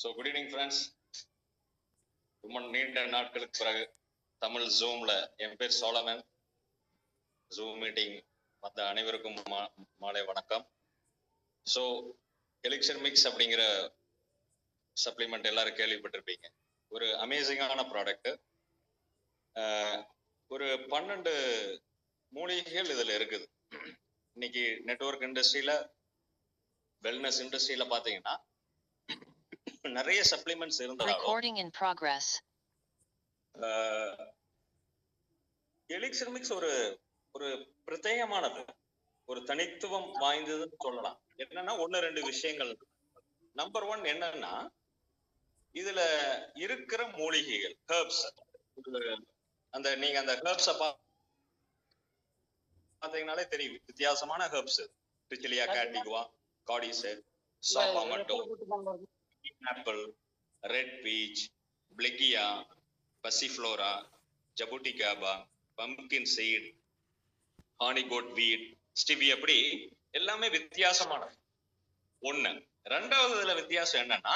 So good evening friends. ரொம்ப நீண்ட நாட்களுக்கு பிறகு தமிழ் ஜூம்ல என் பேர் சோலமன். ஜூம் மீட்டிங் வந்த அனைவருக்கும் மாலை வணக்கம். ஸோ எலிக்சர் மிக்ஸ் அப்படிங்கிற சப்ளிமெண்ட் எல்லாரும் கேள்விப்பட்டிருப்பீங்க. ஒரு அமேசிங்கான ப்ராடக்ட். ஒரு 12 மூலிகைகள் இதுல இருக்குது. இன்னைக்கு நெட்வொர்க் இண்டஸ்ட்ரியில, வெல்னஸ் இண்டஸ்ட்ரியில பாத்தீங்கன்னா நிறைய சப்ளிமெண்ட்ஸ் இருந்தாலும் எலிக்சர் மிக்ஸ் ஒரு ஒரு பிரத்யேகமானது, ஒரு தனித்துவம் வாய்ந்ததுன்னு சொல்லலாம். என்னன்னா 1-2 விஷயங்கள். நம்பர் 1 என்னன்னா, இதுல இருக்கிற மூலிகைகள், ஹெர்ப்ஸ். அந்த நீங்க அந்த ஹெர்ப்ஸ பாத்தீங்கன்னாலே தெரியும், வித்தியாசமான ஹெர்ப்ஸ். ட்ரிச்சிலியா கேண்டிகுவா, கார்டிசெப், சாப்பாமட்டோ, ஆப்பிள், ரெட் பீச், பிளெக்கியா, Passiflora, jaboticaba, pumpkin seed, horny goat weed, stevia, அப்படி எல்லாமே வித்தியாசமானது. ஒண்ணு. ரெண்டாவது இதுல வித்தியாசம் என்னன்னா,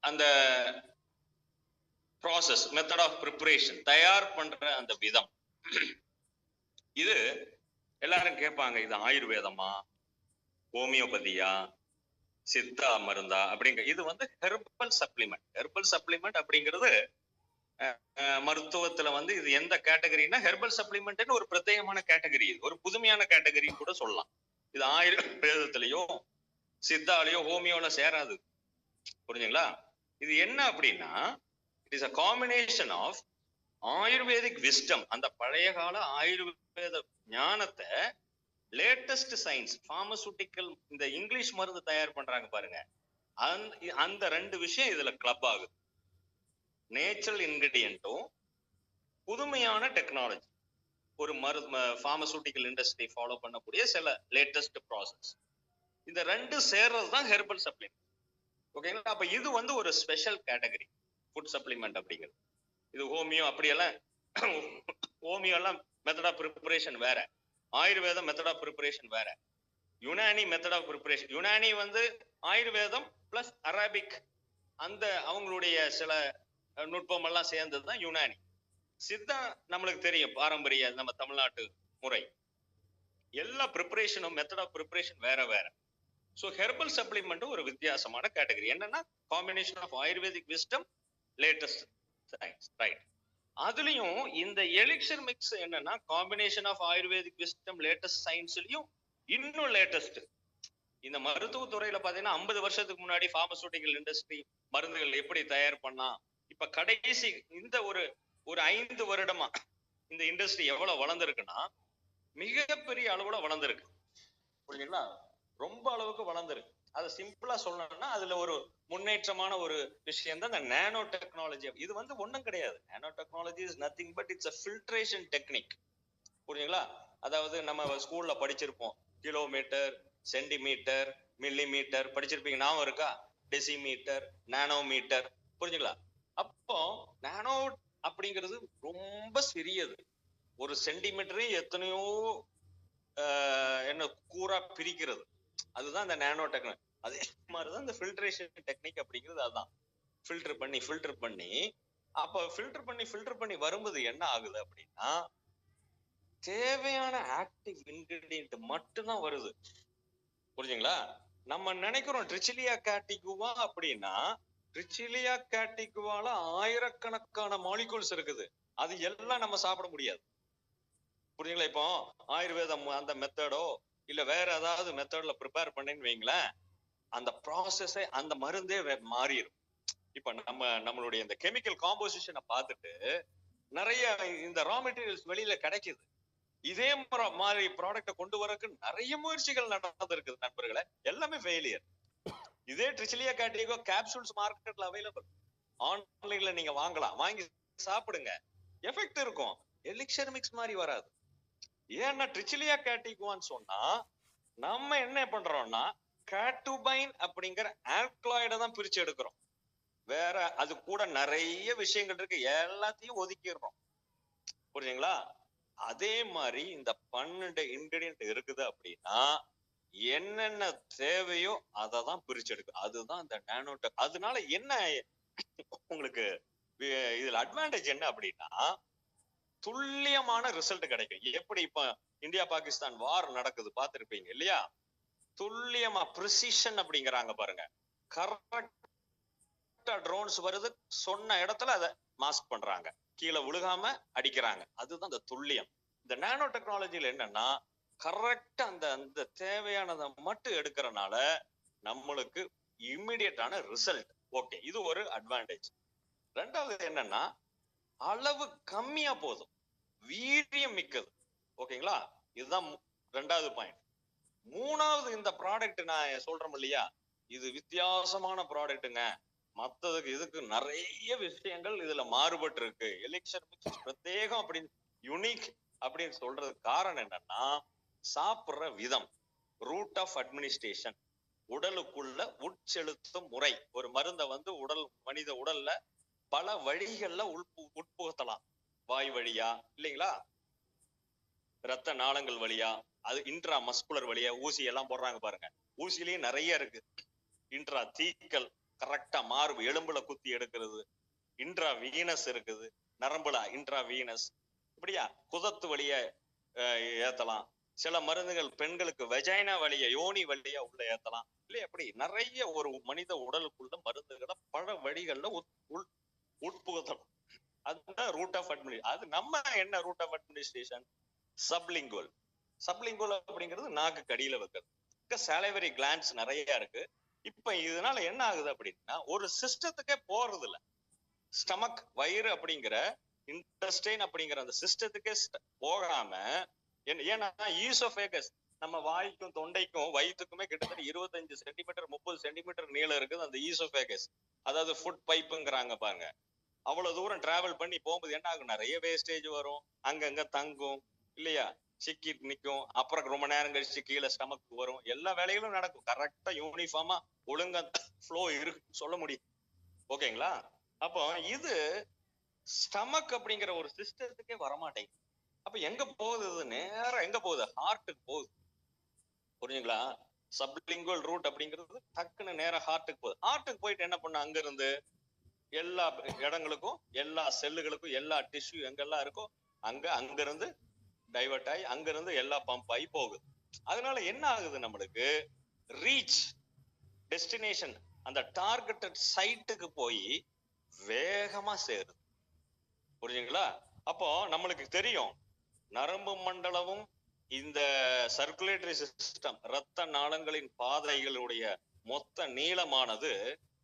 அந்த ப்ராசஸ், மெத்தட் ஆஃப் ப்ரிப்பரேஷன், தயார் பண்ற அந்த விதம். இது எல்லாரும் கேட்பாங்க, இது ஆயுர்வேதமா, ஹோமியோபதியா, சித்தா மருந்தா அப்படிங்க. இது வந்து ஹெர்பல் சப்ளிமெண்ட். ஹெர்பல் சப்ளிமெண்ட் அப்படிங்கிறது மருத்துவத்துல வந்து இது எந்த கேட்டகரினா, ஹெர்பல் சப்ளிமெண்ட் ஒரு பிரத்யேகமான கேட்டகரி. இது ஒரு புதுமையான கேட்டகரின்னு கூட சொல்லலாம். இது ஆயுர்வேதத்திலயோ சித்தாலயோ ஹோமியோல சேராது. புரிஞ்சுங்களா? இது என்ன அப்படின்னா, it is a combination of Ayurvedic wisdom, அந்த பழைய கால ஆயுர்வேத ஞானத்தை, லேட்டஸ்ட் சயின்ஸ், பார்மசூட்டிக்கல், இந்த இங்கிலீஷ் மருந்து தயார் பண்றாங்க பாருங்க, அந்த 2 விஷயம் இதுல கிளப் ஆகுது. நேச்சுரல் இன்கிரிடியன்ட்டும் புதுமையான டெக்னாலஜி, ஒரு பார்மசூட்டிக்கல் இண்டஸ்ட்ரி ஃபாலோ பண்ணக்கூடிய சில லேட்டஸ்ட் ப்ராசஸ், இந்த 2 சேர்றது தான் ஹெர்பல் சப்ளிமெண்ட். ஓகேங்களா? அப்ப இது வந்து ஒரு ஸ்பெஷல் கேட்டகரி ஃபுட் சப்ளிமெண்ட் அப்படிங்கிறது. இது ஹோமியோ அப்படியெல்லாம், ஹோமியோ எல்லாம் மெத்தட் ஆஃப் ப்ரிப்பரேஷன் வேற, ஆயுர்வேதம் மெத்தட் ஆஃப் ப்ரிப்பரேஷன் வேற, Unani method of preparation. Unani வந்து ஆயுர்வேதம் பிளஸ் அரபிக், அந்த அவங்களுடைய சில நுட்பம் எல்லாம் சேர்ந்ததுதான் யுனானி. சித்தா நம்மளுக்கு தெரியும், பாரம்பரிய நம்ம தமிழ்நாட்டு முறை. எல்லா ப்ரிப்பரேஷனும், மெத்தட் ஆஃப் ப்ரிப்பரேஷன் வேற வேற. ஸோ ஹெர்பல் சப்ளிமெண்ட் ஒரு வித்தியாசமான கேட்டகரி. என்னன்னா, combination of Ayurvedic wisdom, latest science, right? அதுலயும் இந்த எலிக்சர் மிக்ஸ் என்னன்னா, combination of Ayurvedic wisdom, latest சயின்ஸ்லயும் இன்னும் லேட்டஸ்ட். இந்த மருத்துவத்துறையில பாத்தீங்கன்னா 50 வருஷத்துக்கு முன்னாடி பார்மசூட்டிக்கல் இண்டஸ்ட்ரி மருந்துகள் எப்படி தயார் பண்ணா, இப்ப கடைசி இந்த ஒரு 5 வருடமா இந்த இண்டஸ்ட்ரி எவ்வளவு வளர்ந்துருக்குன்னா, மிகப்பெரிய அளவுல வளர்ந்துருக்கு. புரியுதுங்களா? ரொம்ப அளவுக்கு வளர்ந்துருக்கு. அதை சிம்பிளா சொல்லணும்னா, அதுல ஒரு முன்னேற்றமான ஒரு விஷயம் தான் இந்த நானோ டெக்னாலஜி. இது வந்து ஒண்ணும் கிடையாது. Nano technology is nothing but it's a filtration technique. புரியுதுங்களா? அதாவது நம்ம ஸ்கூல்ல படிச்சிருப்போம், கிலோமீட்டர், சென்டிமீட்டர், மில்லிமீட்டர் படிச்சிருப்பீங்க, ஞாபகம் இருக்கா? Decimetre, nanometre. புரிஞ்சுங்களா? அப்போ நானோ அப்படிங்கிறது ரொம்ப சிறியது. ஒரு சென்டிமீட்டரே எத்தனையோ என்ன கூறா பிரிக்கிறது. அதுதான் இந்த நானோ டெக்னாலஜி. அதே மாதிரிதான் இந்த ஃபில்ட்ரேஷன் டெக்னிக் அப்படிங்கிறது. அதுதான் ஃபில்டர் பண்ணி அப்ப ஃபில்டர் பண்ணி வரும்போது என்ன ஆகுது அப்படின்னா, தேவையான ஆக்டிவ் இன்கிரிடியன்ட் மட்டும்தான் வருது. புரிஞ்சுங்களா? நம்ம நினைக்கிறோம் ட்ரிச்சிலியா கேண்டிகுவா அப்படின்னா, ட்ரிச்சிலியா கேண்டிகுவால ஆயிரக்கணக்கான மாலிகூல்ஸ் இருக்குது. அது எல்லாம் நம்ம சாப்பிட முடியாது. புரியுங்களா? இப்போ ஆயுர்வேதம் அந்த மெத்தடோ இல்ல வேற ஏதாவது மெத்தட்ல ப்ரிப்பேர் பண்ணேன்னு வைங்களேன், அந்த ப்ராசஸே, அந்த மருந்தே மாறிடும். இப்ப நம்மளுடைய இந்த கெமிக்கல் காம்போசிஷனை பார்த்துட்டு நிறைய இந்த ரா மெட்டீரியல்ஸ் வெளியில கிடைக்குது. இதே மாதிரி ப்ராடக்ட கொண்டு வரக்கு நிறைய முயற்சிகள் நடந்திருக்குது நண்பர்களே, எல்லாமே ஃபெயிலியர். இதே ட்ரிச்சிலியா கேண்டிகோ கேப்சூல்ஸ் மார்க்கெட்ல அவைலபிள், ஆன்லைன்ல நீங்க வாங்கலாம், வாங்கி சாப்பிடுங்க, எஃபெக்ட் இருக்கும். எலிக்சர் மிக்ஸ் மாதிரி வராது. ஏன்னா ட்ரிச்சிலியா கேண்டிகுவான்னு சொன்னா நம்ம என்ன பண்றோம்னா, கேட்டுபைன் அப்படிங்கிற ஆல்கலாய்டை தான் பிரிச்சு எடுக்கிறோம். வேற அது கூட நிறைய விஷயங்கள் இருக்கு, எல்லாத்தையும் ஒதுக்கிடுறோம். புரியுதுங்களா? அதே மாதிரி இந்த 12 இன்கிரிடியன்ட் இருக்குது அப்படின்னா, என்னென்ன தேவையோ அதை தான் பிரிச்செடுக்கும். அதுதான் இந்த நானோடெக். அதனால என்ன உங்களுக்கு இதுல அட்வான்டேஜ் என்ன அப்படின்னா, துல்லியமான ரிசல்ட் கிடைக்கும். எப்படி இப்ப இந்தியா பாகிஸ்தான் வார் நடக்குது பார்த்திருப்பீங்க இல்லையா? துல்லியமா பிரிசிஷன் அப்படிங்கிறாங்க பாருங்க. கரெக்டா ட்ரோன்ஸ் வருது, சொன்ன இடத்துல அதை மாஸ்க் பண்றாங்க, கீழே விழுகாம அடிக்கிறாங்க. அதுதான் இந்த துல்லியம். இந்த நானோ டெக்னாலஜில என்னன்னா, கரெக்டா அந்த அந்த தேவையானதை மட்டும் எடுக்கிறனால நம்மளுக்கு இம்மிடியட்டான ரிசல்ட். ஓகே, இது ஒரு அட்வான்டேஜ். ரெண்டாவது என்னன்னா, அளவு கம்மியா போதும், வீரியம் மிக்கது. ஓகேங்களா? இதுதான் ரெண்டாவது பாயிண்ட். மூணாவது, இந்த ப்ராடக்ட் நான் சொல்றேன் இல்லையா, இது வித்தியாசமான ப்ராடக்ட்டுங்க. மத்ததுக்கு இதுக்கு நிறைய விஷயங்கள் இதுல மாறுபட்டு இருக்கு. எலிக்சர் மிக்ஸ் பிரத்யேகம் அப்படின்னு, யுனிக் அப்படின்னு சொல்றதுக்கு காரணம் என்னன்னா, சாப்பிடுற விதம், ரூட் ஆஃப் அட்மினிஸ்ட்ரேஷன், உடலுக்குள்ள உட்செலுத்தும் முறை. ஒரு மருந்தை வந்து மனித உடல்ல பல வழிகள்ல உட்புகுத்தலாம். வாய் வழியா இல்லைங்களா, ரத்த நாளங்கள் வழியா, அது இன்ட்ரா மஸ்குலர் வழியா ஊசி எல்லாம் போடுறாங்க பாருங்க. ஊசிலேயே நிறைய இருக்கு. இன்ட்ரா தீக்கல், கரெக்டா மார்பு எலும்புல குத்தி எடுக்கிறது. இன்ட்ரா வீனஸ் இருக்குது, நரம்புல இன்ட்ரா வீனஸ். இப்படியா குதத்து வழிய ஏத்தலாம். சில மருந்துகள் பெண்களுக்கு வெஜைனா வழிய, யோனி வழியா உள்ள ஏத்தலாம் இல்லையா? அப்படி நிறைய ஒரு மனித உடலுக்குள்ள மருந்துகளை பல வழிகள்ல உட்புகுத்தலாம். அதுதான் ரூட் ஆஃப் அட்மினிஸ்ட்ரேஷன். அது நம்ம என்ன route of administration? Sublingual. Sublingual அப்படிங்கிறது நாக்கு கடியில வைக்கிறது. சாலைவரி கிளான்ஸ் நிறைய இருக்கு. இப்ப இதனால என்ன ஆகுது அப்படின்னா, ஒரு சிஸ்டத்துக்கே போறது இல்ல. ஸ்டமக், வயிறு அப்படிங்கிற இன்டெஸ்டைன் அப்படிங்கிற அந்த சிஸ்டத்துக்கே போகாம, ஏன்னா ஈசோஃபேகஸ், நம்ம வாய்க்கும் தொண்டைக்கும் வயிற்றுக்குமே கிட்டத்தட்ட 25 சென்டிமீட்டர் 30 சென்டிமீட்டர் நீளம் இருக்குது அந்த ஈசோஃபேகஸ். அதாவது ஃபுட் பைப்புங்கிறாங்க பாருங்க. அவ்வளவு தூரம் டிராவல் பண்ணி போகும்போது என்ன ஆகும், நிறைய வேஸ்டேஜ் வரும், அங்கங்க தங்கும் இல்லையா, சிக்கிட்டு நிக்கும், அப்புறம் ரொம்ப நேரம் கழிச்சு கீழே ஸ்டமக் வரும். எல்லா வேலைகளும் நடக்கும், கரெக்டா யூனிஃபார்மா ஒழுங்கா ஃப்ளோ இருக்கு சொல்ல முடியும். ஓகேங்களா? அப்போ இது ஸ்டமக் அப்படிங்கிற ஒரு சிஸ்டத்துக்கே வரமாட்டேங்குது. அப்ப எங்க போகுது? நேரம் எங்க போகுது? ஹார்ட்டுக்கு போகுது. புரியுங்களா? சப்லிங்குவல் ரூட் அப்படிங்கிறது டக்குன்னு நேரம் ஹார்ட்டுக்கு போகுது. ஹார்ட்டுக்கு போயிட்டு என்ன பண்ண, அங்க இருந்து எல்லா இடங்களுக்கும், எல்லா செல்லுகளுக்கும், எல்லா டிஷ்யூ எங்கெல்லாம் இருக்கோ அங்க இருந்து டைவர்ட் ஆகி அங்க இருந்து எல்லா பம்ப் ஆகி போகுது. அதனால என்ன ஆகுது, நம்மளுக்கு ரீச் டெஸ்டினேஷன், அந்த டார்கெட்டட் சைட்டுக்கு போய் வேகமா சேருது. புரியுதுங்களா? அப்போ நம்மளுக்கு தெரியும், நரம்பு மண்டலமும் இந்த சர்க்குலேட்டரி சிஸ்டம், ரத்த நாளங்களின் பாதைகளுடைய மொத்த நீளமானது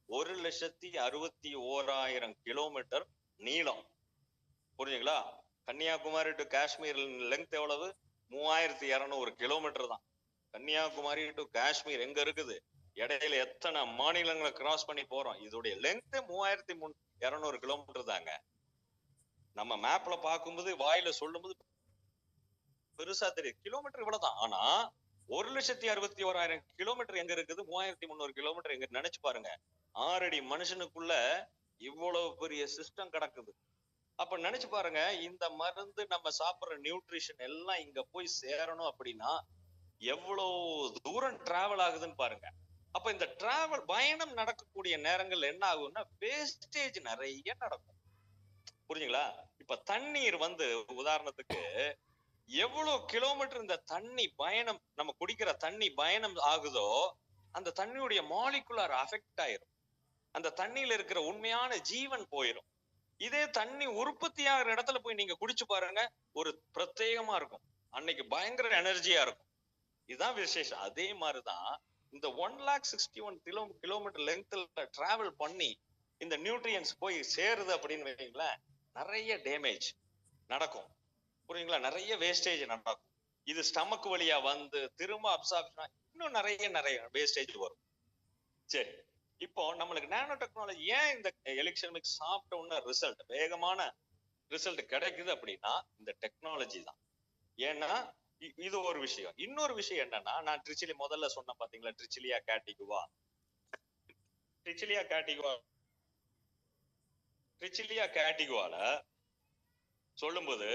1,61,000 கிலோமீட்டர் நீளம். புரியுதுங்களா? கன்னியாகுமரி டு காஷ்மீர் லெங்த் எவ்வளவு? 3,200 கிலோமீட்டர் தான். கன்னியாகுமரி டு காஷ்மீர் எங்க இருக்குது? இடையில எத்தனை மாநிலங்களை கிராஸ் பண்ணி போறோம். இதோடைய லெங்த் 3,200 கிலோமீட்டர் தாங்க. நம்ம மேப்ல பார்க்கும்போது, வாயில சொல்லும் போது பெருசா தெரியும், கிலோமீட்டர் இவ்வளவுதான். ஆனா 1,61,000 கிலோமீட்டர் எங்க இருக்குது? 3,300 கிலோமீட்டர் எங்க? நினைச்சு பாருங்க. 6 அடி மனுஷனுக்குள்ள இவ்வளவு பெரிய சிஸ்டம் கிடக்குது. அப்ப நினைச்சு பாருங்க, இந்த மருந்து நம்ம சாப்பிடுற நியூட்ரிஷன் எல்லாம் இங்க போய் சேரணும் அப்படின்னா எவ்வளவு தூரம் டிராவல் ஆகுதுன்னு பாருங்க. அப்ப இந்த டிராவல் பயணம் நடக்கக்கூடிய நேரங்கள் என்ன ஆகும்னா, வேஸ்டேஜ் நிறைய நடக்கும். புரியுங்களா? இப்ப தண்ணீர் வந்து உதாரணத்துக்கு எவ்வளவு கிலோமீட்டர் இந்த தண்ணி பயணம், நம்ம குடிக்கிற தண்ணி பயணம் ஆகுதோ, அந்த தண்ணியுடைய மாலிகுலர் அஃபெக்ட் ஆயிரும். அந்த தண்ணியில இருக்கிற உண்மையான ஜீவன் போயிடும். இதே தண்ணி உற்பத்தி ஆகிற இடத்துல போய் நீங்க குடிச்சு பாருங்க, ஒரு பிரத்யேகமா இருக்கும், அன்னைக்கு பயங்கர எனர்ஜியா இருக்கும். இதுதான் விசேஷம். அதே மாதிரிதான் இந்த 1,61 கிலோமீட்டர் லெங்க்த்ல டிராவல் பண்ணி இந்த நியூட்ரியன்ஸ் போய் சேருது அப்படின்னு வைங்களேன், நிறைய டேமேஜ் நடக்கும். புரியுங்களா? நிறைய வேஸ்டேஜ் நடக்கும். இது ஸ்டமக் வழியா வந்து திரும்ப அப்சார்ப்ஷன் இன்னும் நிறைய வேஸ்டேஜ் வரும். சரி, இப்போ நம்மளுக்கு நானோ டெக்னாலஜி ஏன் இந்த எலிக்சர் மிக்ஸ் சாப்பிட்ட உடனே ரிசல்ட், வேகமான ரிசல்ட் கிடைக்குது அப்படின்னா இந்த டெக்னாலஜி தான். ஏன்னா இது ஒரு விஷயம். இன்னொரு விஷயம் என்னன்னா, நான் ட்ரிச்சிலி முதல்ல சொன்ன பாத்தீங்களா, ட்ரிச்சிலியா கேட்டிகுவா. ட்ரிச்சிலியா கேட்டிகுவால சொல்லும்போது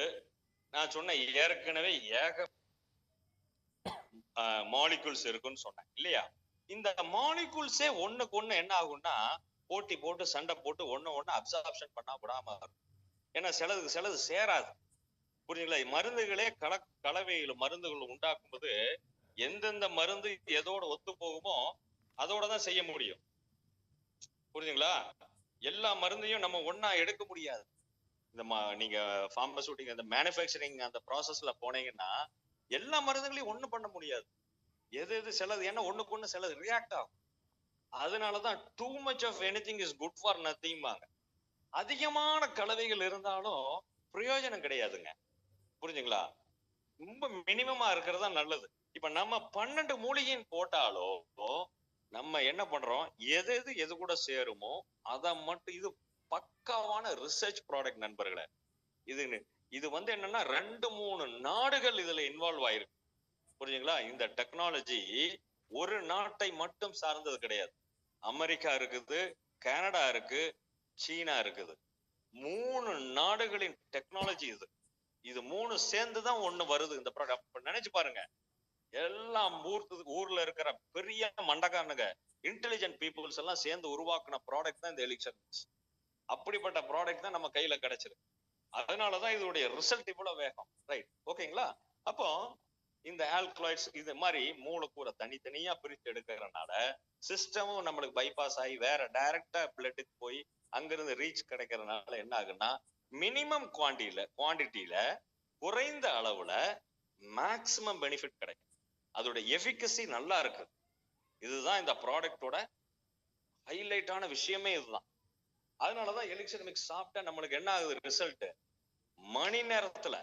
நான் சொன்ன ஏற்கனவே மாலிகுல்ஸ் இருக்குன்னு சொன்னேன் இல்லையா? இந்த மாலிகுல்ஸே ஒண்ணுக்கு ஒண்ணு என்ன ஆகும்னா போட்டி போட்டு சண்டை போட்டு ஒண்ணு அப்சார்ப்ஷன் பண்ணா விடாம இருக்கும். ஏன்னா சிலது சேராது. புரியுதுங்களா? மருந்துகளே கலவையில் மருந்துகள் உண்டாக்கும் போது எந்தெந்த மருந்து எதோட ஒத்து போகுமோ அதோட தான் செய்ய முடியும். புரியுதுங்களா? எல்லா மருந்தையும் நம்ம ஒண்ணா எடுக்க முடியாது. இந்த நீங்க பார்மசூட்டிக் அந்த மேனுஃபேக்சரிங் அந்த ப்ராசஸ்ல போனீங்கன்னா எல்லா மருந்துகளையும் ஒண்ணு பண்ண முடியாது. எது சிலது ஏன்னா ஒண்ணுக்கு ஒண்ணு சிலது ரியாக்ட் ஆகும். அதனாலதான் too much of anything is good for நத்திங்பாங்க. அதிகமான கலவைகள் இருந்தாலும் பிரயோஜனம் கிடையாதுங்க. புரிஞ்சுங்களா? ரொம்ப மினிமமா இருக்கிறது தான் நல்லது. இப்ப நம்ம 12 மூலிகைன்னு போட்டாலோ நம்ம என்ன பண்றோம், எது கூட சேருமோ அதை மட்டும். இது பக்காவான ரிசர்ச் ப்ராடக்ட் நண்பர்களே. இது வந்து என்னன்னா 2-3 நாடுகள் இதுல இன்வால்வ் ஆயிருக்கு. புரியுதுங்களா? இந்த டெக்னாலஜி ஒரு நாட்டை மட்டும் சார்ந்தது கிடையாது. அமெரிக்கா இருக்குது, கனடா இருக்கு, சீனா இருக்குது. 3 நாடுகளின் டெக்னாலஜி இது 3 சேர்ந்துதான் ஒண்ணு வருது இந்த ப்ராடக்ட். நினைச்சு பாருங்க, எல்லாம் ஊர்ல இருக்கிற பெரிய மண்டக்காரனுங்க இன்டெலிஜென்ட் பீப்புள்ஸ் எல்லாம் சேர்ந்து உருவாக்குன ப்ராடக்ட் தான் இந்த எலிக்சர் மிக்ஸ். அப்படிப்பட்ட ப்ராடக்ட் தான் நம்ம கையில கிடைச்சிருக்கு. அதனாலதான் இதோடைய ரிசல்ட் இவ்வளவு வேகம். ரைட், ஓகேங்களா? அப்போ இந்த ஆல்கலாய்ட்ஸ் இது மாதிரி மூலக்கூறை தனித்தனியா பிரித்து எடுக்கிறதுனால சிஸ்டமும் நம்மளுக்கு பைபாஸ் ஆகி வேற டைரக்டா பிளட்டுக்கு போய் அங்கிருந்து ரீச் கிடைக்கிறதுனால என்ன ஆகுன்னா மினிமம் குவான்டிட்டியில குறைந்த அளவுல மேக்சிமம் பெனிஃபிட் கிடைக்கும். அதோட எஃபிகசி நல்லா இருக்கு. இதுதான் இந்த ப்ராடக்டோட ஹைலைட்டான விஷயமே இதுதான். அதனாலதான் எலிக்சர் மிக்ஸ் சாப்பிட்டா நம்மளுக்கு என்ன ஆகுது ரிசல்ட் மணி நேரத்துல.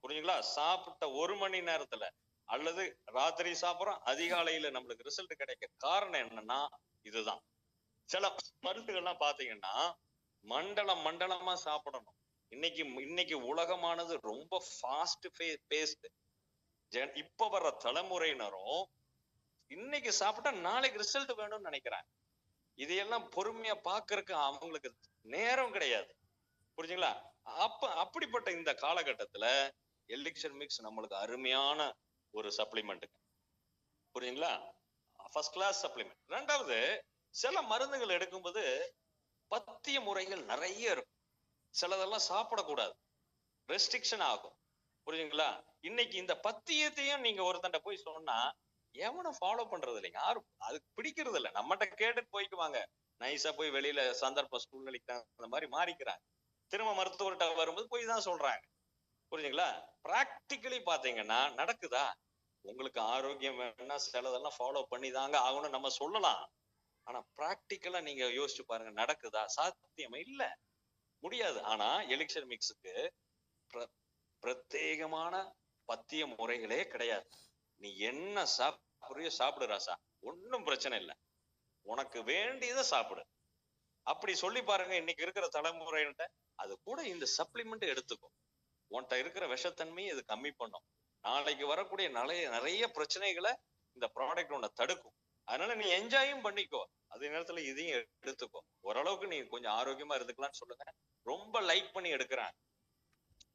புரியுங்களா? சாப்பிட்ட 1 மணி நேரத்துல அல்லது ராத்திரி சாப்பிட்றோம் அதிகாலையில நம்மளுக்கு ரிசல்ட் கிடைக்க காரணம் என்னன்னா இதுதான். சில மருந்துகள்லாம் பாத்தீங்கன்னா மண்டலமா சாப்பிடணும். இன்னைக்கு உலகமானது ரொம்ப ஃபாஸ்ட் பேஸ்ட். இப்ப வர்ற தலைமுறையினரும் இன்னைக்கு சாப்பிட்டா நாளைக்கு ரிசல்ட் வேணும்னு நினைக்கிறாங்க. இதையெல்லாம் பொறுமையா பாக்குறதுக்கு அவங்களுக்கு நேரம் கிடையாது. புரிஞ்சுங்களா? அப்படிப்பட்ட இந்த காலகட்டத்துல எலிக்சர் மிக்ஸ் நம்மளுக்கு அருமையான ஒரு சப்ளிமெண்ட். புரியுங்களா? First class supplement. ரெண்டாவது, சில மருந்துகள் எடுக்கும்போது பத்திய முறைகள் நிறைய இருக்கும். சிலதெல்லாம் சாப்பிடக்கூடாது, ரெஸ்ட்ரிக்ஷன் ஆகும். புரியுங்களா? இன்னைக்கு இந்த பத்தியத்தையும் நீங்க ஒருத்தண்ட போய் சொன்னா எவனும் ஃபாலோ பண்றது இல்லைங்க. யாரும் அதுக்கு பிடிக்கிறது இல்லை. நம்மகிட்ட கேட்டுட்டு போய்க்குவாங்க. நைஸா போய் வெளியில சந்தர்ப்ப சூழ்நிலைக்கு அந்த மாதிரி மாறிக்கிறாங்க. திரும்ப மருத்துவர்கிட்ட வரும்போது போய் தான் சொல்றாங்க. புரியுதுங்களா? பிராக்டிக்கலி பாத்தீங்கன்னா நடக்குதா? உங்களுக்கு ஆரோக்கியம் வேணும்னா சிலதெல்லாம் ஃபாலோ பண்ணி தாங்க ஆகணும் நம்ம சொல்லலாம். ஆனா பிராக்டிக்கலா நீங்க யோசிச்சு பாருங்க, நடக்குதா? சாத்தியமா இல்ல, முடியாது. ஆனா எலிக்சர் மிக்ஸுக்கு பிரத்யேகமான பத்திய முறைகளே கிடையாது. நீ என்ன சாப்பிடுறியோ சாப்பிடு ராசா, ஒன்னும் பிரச்சனை இல்லை, உனக்கு வேண்டியதை சாப்பிடு. அப்படி சொல்லி பாருங்க. இன்னைக்கு இருக்கிற தலைமுறையிட்ட அது கூட இந்த சப்ளிமெண்ட் எடுத்துக்கும். உன்கிட்ட இருக்கிற விஷத்தன்மையை இது கம்மி பண்ணும். நாளைக்கு வரக்கூடிய நிறைய பிரச்சனைகளை இந்த ப்ராடக்ட் உன்னை தடுக்கும். அதனால நீ என்ஜாயும் பண்ணிக்கோ, அதே நேரத்துல இதையும் எடுத்துக்கோ. ஓரளவுக்கு நீ கொஞ்சம் ஆரோக்கியமா இருந்துக்கலாம்னு சொல்லுங்க. ரொம்ப லைக் பண்ணி எடுக்கிறாங்க.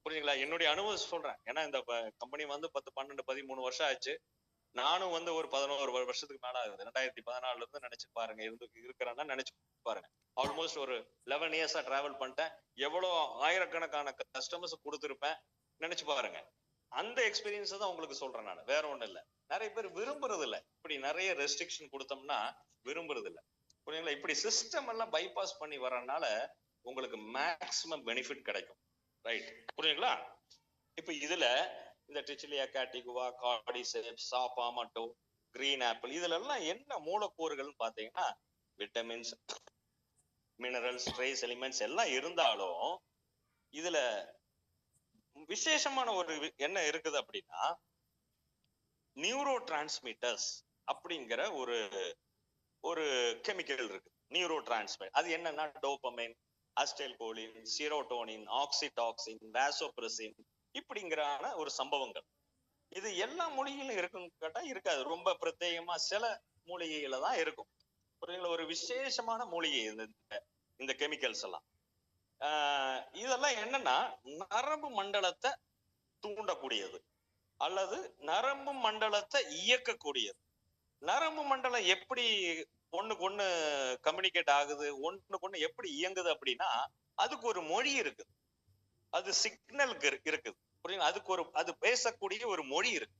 புரியுதுங்களா? என்னுடைய அனுபவம் சொல்றேன். ஏன்னா இந்த கம்பெனி வந்து 10, 12, 13 வருஷம் ஆச்சு. நானும் வந்து ஒரு 11 வருஷத்துக்கு மேல ஆகுது. 2014 இருந்து நினைச்சு பாருங்க இருக்கிறேன்னா நினைச்சு பாருங்க. ஆல்மோஸ்ட் ஒரு 11 இயர்ஸா டிராவல் பண்ணிட்டேன். எவ்வளவு ஆயிரக்கணக்கான கஸ்டமர்ஸ் கொடுத்துருப்பேன் நினைச்சு பாருங்க. அந்த எக்ஸ்பீரியன்ஸ் தான் உங்களுக்கு சொல்றேன் நான், வேற ஒண்ணும் இல்லை. நிறைய பேர் விரும்புறது இல்லை. இப்படி நிறைய ரெஸ்ட்ரிக்ஷன் கொடுத்தோம்னா விரும்புறது இல்லை. புரியுங்களா? இப்படி சிஸ்டம் எல்லாம் பைபாஸ் பண்ணி வர்றதுனால உங்களுக்கு மேக்சிமம் பெனிஃபிட் கிடைக்கும். ரைட், புரியுங்களா? இப்ப இதுல இந்த ட்ரிச்சிலியா கேட்டிகுவா, கார்டிசெப்ஸ், சாப்பாமட்டோ, கிரீன் ஆப்பிள், இதுல எல்லாம் என்ன மூலக்கூறுகள் பாத்தீங்கன்னா விட்டமின்ஸ், மினரல்ஸ், ட்ரேஸ் எலிமெண்ட்ஸ் எல்லாம் இருந்தாலும் இதுல விசேஷமான ஒரு என்ன இருக்குது அப்படின்னா நியூரோ டிரான்ஸ்மிட்டர்ஸ் அப்படிங்கிற ஒரு கெமிக்கல் இருக்கு. நியூரோ டிரான்ஸ்மிட்டர் அது என்னன்னா டோபமைன், அஸ்டைல்கோலின், சிரோட்டோனின், ஆக்சிடாக்சின், வாசோபிரசின் இப்படிங்கிறான ஒரு சம்பவங்கள். இது எல்லா மூலிகையிலும் இருக்குன்னு கேட்டா இருக்காது. ரொம்ப பிரத்யேகமா சில மூலிகையில தான் இருக்கும். ஒரு விசேஷமான மூலிகை இந்த கெமிக்கல்ஸ் எல்லாம். இதெல்லாம் என்னன்னா நரம்பு மண்டலத்தை தூண்டக்கூடியது. அல்லது நரம்பு மண்டலத்தை இயக்கக்கூடியது. நரம்பு மண்டலம் எப்படி ஒண்ணுக்கு ஒண்ணு கம்யூனிகேட் ஆகுது, ஒண்ணுக்கு ஒண்ணு எப்படி இயங்குது அப்படின்னா அதுக்கு ஒரு மொழி இருக்குது, அது சிக்னலுக்கு இருக்குது. புரியுங்க? அது பேசக்கூடிய ஒரு மொழி இருக்கு.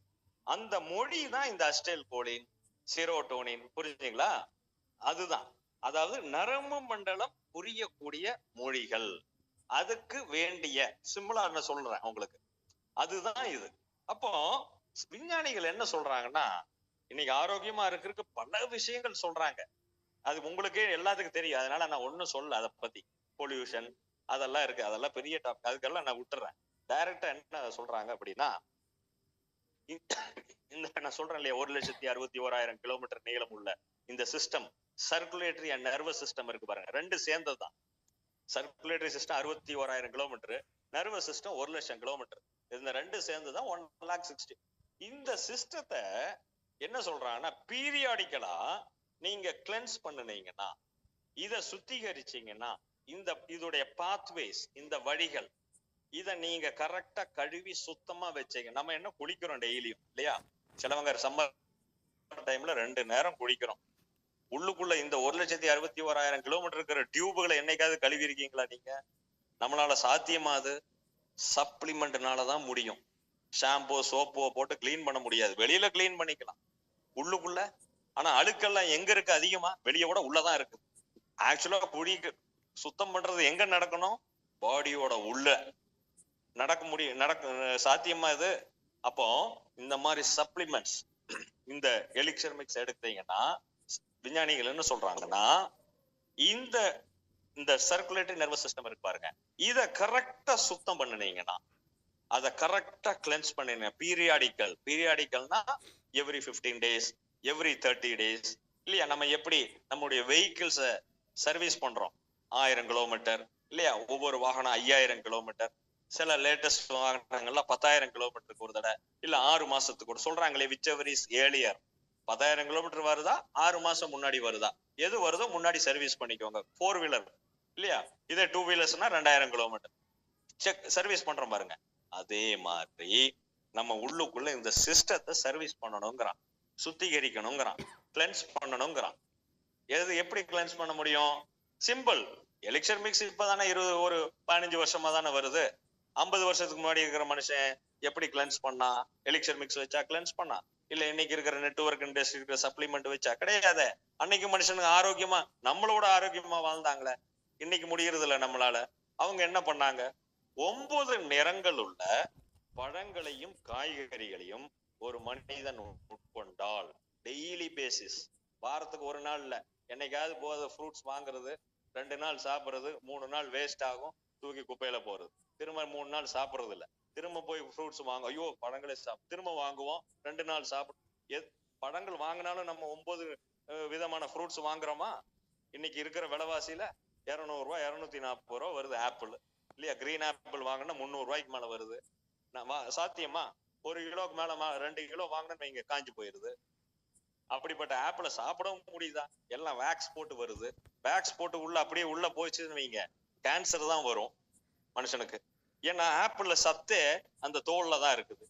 அந்த மொழி தான் இந்த அஸ்டைல் கோலின், செரோட்டோனின். புரியுதுங்களா? அதுதான், அதாவது நரம்பு மண்டலம் புரியக்கூடிய மொழிகள். அதுக்கு வேண்டிய சிம்பிளா என்ன சொல்றேன் உங்களுக்கு, அதுதான் இது. அப்போ விஞ்ஞானிகள் என்ன சொல்றாங்கன்னா, இன்னைக்கு ஆரோக்கியமா இருக்கிறதுக்கு பல விஷயங்கள் சொல்றாங்க. அது உங்களுக்கே எல்லாத்துக்கும் தெரியும், அதனால நான் ஒண்ணும் சொல்ல. அதை பத்தி பொல்யூஷன் அதெல்லாம் இருக்கு, அதெல்லாம் பெரிய டாபிக், அதுக்கெல்லாம் நான் விட்டுறேன். டைரக்டா என்ன சொல்றாங்க அப்படின்னா, இந்த நான் சொல்றேன் இல்லையா, 1,61,000 கிலோமீட்டர் நீளம் உள்ள இந்த system, circulatory and nervous system இருக்கு பாருங்க, ரெண்டு சேர்ந்ததுதான். Circulatory system 61,000 kilometre, nervous system 1,00,000 kilometre. இந்த ரெண்டு சேர்ந்துதான் 1,60,000. இந்த சிஸ்டத்தை என்ன சொல்றாங்கன்னா, பீரியாடிக்கலா நீங்க கிளென்ஸ் பண்ணுனீங்கன்னா, இத சுத்திகரிச்சீங்கன்னா, இதோடைய பாத்வேஸ், இந்த வழிகள், இத நீங்க கரெக்டா கழுவி சுத்தமா வச்சீங்க. நம்ம என்ன குளிக்கிறோம் டெய்லியும் இல்லையா? சிலவங்க சம்மர் டைம்ல 2 நேரம் குளிக்கிறோம். உள்ளுக்குள்ள இந்த 1,61,000 கிலோமீட்டர் இருக்கிற டியூபுகளை என்னைக்காவது கழுவி இருக்கீங்களா நீங்க? நம்மளால சாத்தியமா? அது சப்ளிமெண்ட்னாலதான் முடியும். ஷாம்போ சோப்போ போட்டு கிளீன் பண்ண முடியாது. வெளியில கிளீன் பண்ணிக்கலாம், உள்ளுக்குள்ள. ஆனா அழுக்கெல்லாம் எங்க இருக்கு அதிகமா? வெளியே கூட உள்ளதான் இருக்கு. ஆக்சுவலா குழி சுத்தம் பண்றது எங்க நடக்கணும்? பாடியோட உள்ள சாத்தியமா இது? அப்போ இந்த மாதிரி சப்ளிமெண்ட்ஸ், இந்த எலிக்சர் மிக்ஸ் எடுத்தீங்கன்னா, விஞ்ஞானிகள் என்ன சொல்றாங்கன்னா, இந்த சர்க்குலேட்டரி நர்வஸ் சிஸ்டம் இருக்கு பாருங்க, இத கரெக்டா சுத்தம் பண்ணுனீங்கன்னா, அதை கரெக்டா கிளென்ஸ் பண்ணின பீரியாடிக்கல்னா எவ்ரி 15 days, எவ்ரி 30 days இல்லையா? நம்ம எப்படி நம்முடைய வெஹிக்கிள்ஸ சர்வீஸ் பண்றோம், 1000 கிலோமீட்டர் இல்லையா? ஒவ்வொரு வாகனம் 5000 கிலோமீட்டர், சில லேட்டஸ்ட் வாகனங்கள்லாம் 10,000 கிலோமீட்டருக்கு ஒரு தடவை, இல்ல 6 மாசத்துக்கு ஒரு சொல்றாங்களே, which ever is earlier. 10,000 kilometre வருதா, 6 மாசம் முன்னாடி வருதா, எது வருதோ முன்னாடி சர்வீஸ் பண்ணிக்கோங்க. 4 வீலர் இல்லையா? இதே 2 வீலர்ஸ்னா 2000 கிலோமீட்டர் செக் சர்வீஸ் பண்றோம் பாருங்க. அதே மாதிரி நம்ம உள்ளுக்குள்ள இந்த சிஸ்டத்தை சர்வீஸ் பண்ணணுங்கிறான், சுத்திகரிக்கணுங்கிறான், கிளென்ஸ் பண்ணணுங்கிறான். எப்படி கிளென்ஸ் பண்ண முடியும்? சிம்பிள். எலிக்சர் மிக்ஸ் இப்பதானே ஒரு 15 வருஷமா தானே வருது. 50 வருஷத்துக்கு முன்னாடி இருக்கிற மனுஷன் எப்படி கிளென்ஸ் பண்ணா? எலிக்சர் மிக்ஸ் வச்சா கிளென்ஸ் பண்ணா? இல்ல இன்னைக்கு இருக்கிற நெட்வொர்க் இண்டஸ்ட்ரி இருக்கிற சப்ளிமெண்ட் வச்சா? கிடையாது. அன்னைக்கு மனுஷனுக்கு ஆரோக்கியமா, நம்மளோட ஆரோக்கியமா வாழ்ந்தாங்களே, இன்னைக்கு முடியறது இல்ல நம்மளால. அவங்க என்ன பண்ணாங்க? 9 நிறங்கள் உள்ள பழங்களையும் காய்கறிகளையும் ஒரு மனிதன் உட்கொண்டால், டெய்லி பேசிஸ், வாரத்துக்கு ஒரு நாள் இல்ல, என்னைக்காவது போத ஃப்ரூட்ஸ் வாங்குறது, 2 நாள் சாப்பிடுறது, 3 நாள் வேஸ்ட் ஆகும், தூக்கி குப்பையில போறது, திரும்ப 3 நாள் சாப்பிடுறது இல்ல, திரும்ப போய் ஃப்ரூட்ஸ் வாங்க, ஐயோ பழங்களை திரும்ப வாங்குவோம், 2 நாள் சாப்பிடு. பழங்கள் வாங்கினாலும் நம்ம 9 விதமான ஃப்ரூட்ஸ் வாங்குறோமா? இன்னைக்கு இருக்கிற விலைவாசியில 200 ரூபாய் 240 ரூபாய் வருது ஆப்பிள் இல்லையா? கிரீன் ஆப்பிள் வாங்கினா 300 ரூபாய்க்கு மேல வருது. சாத்தியமா? 1 கிலோக்கு மேல 2 கிலோ வாங்கினு வைங்க, காஞ்சி போயிருது. அப்படிப்பட்ட ஆப்பிள சாப்பிடவும் முடியுதா? எல்லாம் வேக்ஸ் போட்டு வருது. வேக்ஸ் போட்டு அப்படியே உள்ள போயிடுச்சுன்னு வைங்க, கேன்சர் தான் வரும் மனுஷனுக்கு. ஏன்னா ஆப்பிள்ல சத்தே அந்த தோல்ல தான் இருக்குது.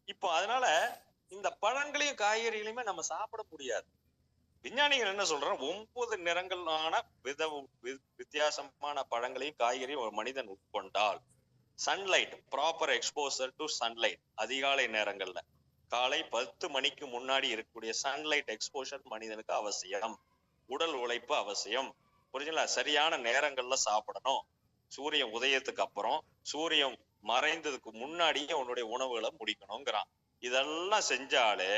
இப்போ அதனால இந்த பழங்களையும் காய்கறிகளையுமே நம்ம சாப்பிட முடியாது. விஞ்ஞானிகள் என்ன சொல்றாங்க? 9 நிறங்களான வித்தியாசமான பழங்களையும் காய்கறியும் ஒரு மனிதன் உட்கொண்டால், sunlight, proper exposure to sunlight, அதிகாலை நேரங்கள்ல காலை 10 மணிக்கு முன்னாடி இருக்கக்கூடிய சன்லைட் எக்ஸ்போஷர் மனிதனுக்கு அவசியம். உடல் உழைப்பு அவசியம். புரிஞ்சுங்களா? சரியான நேரங்கள்ல சாப்பிடணும். சூரியன் உதயத்துக்கு அப்புறம், சூரியன் மறைந்ததுக்கு முன்னாடியே உன்னுடைய உணவுகளை முடிக்கணுங்கிறான். இதெல்லாம் செஞ்சாலே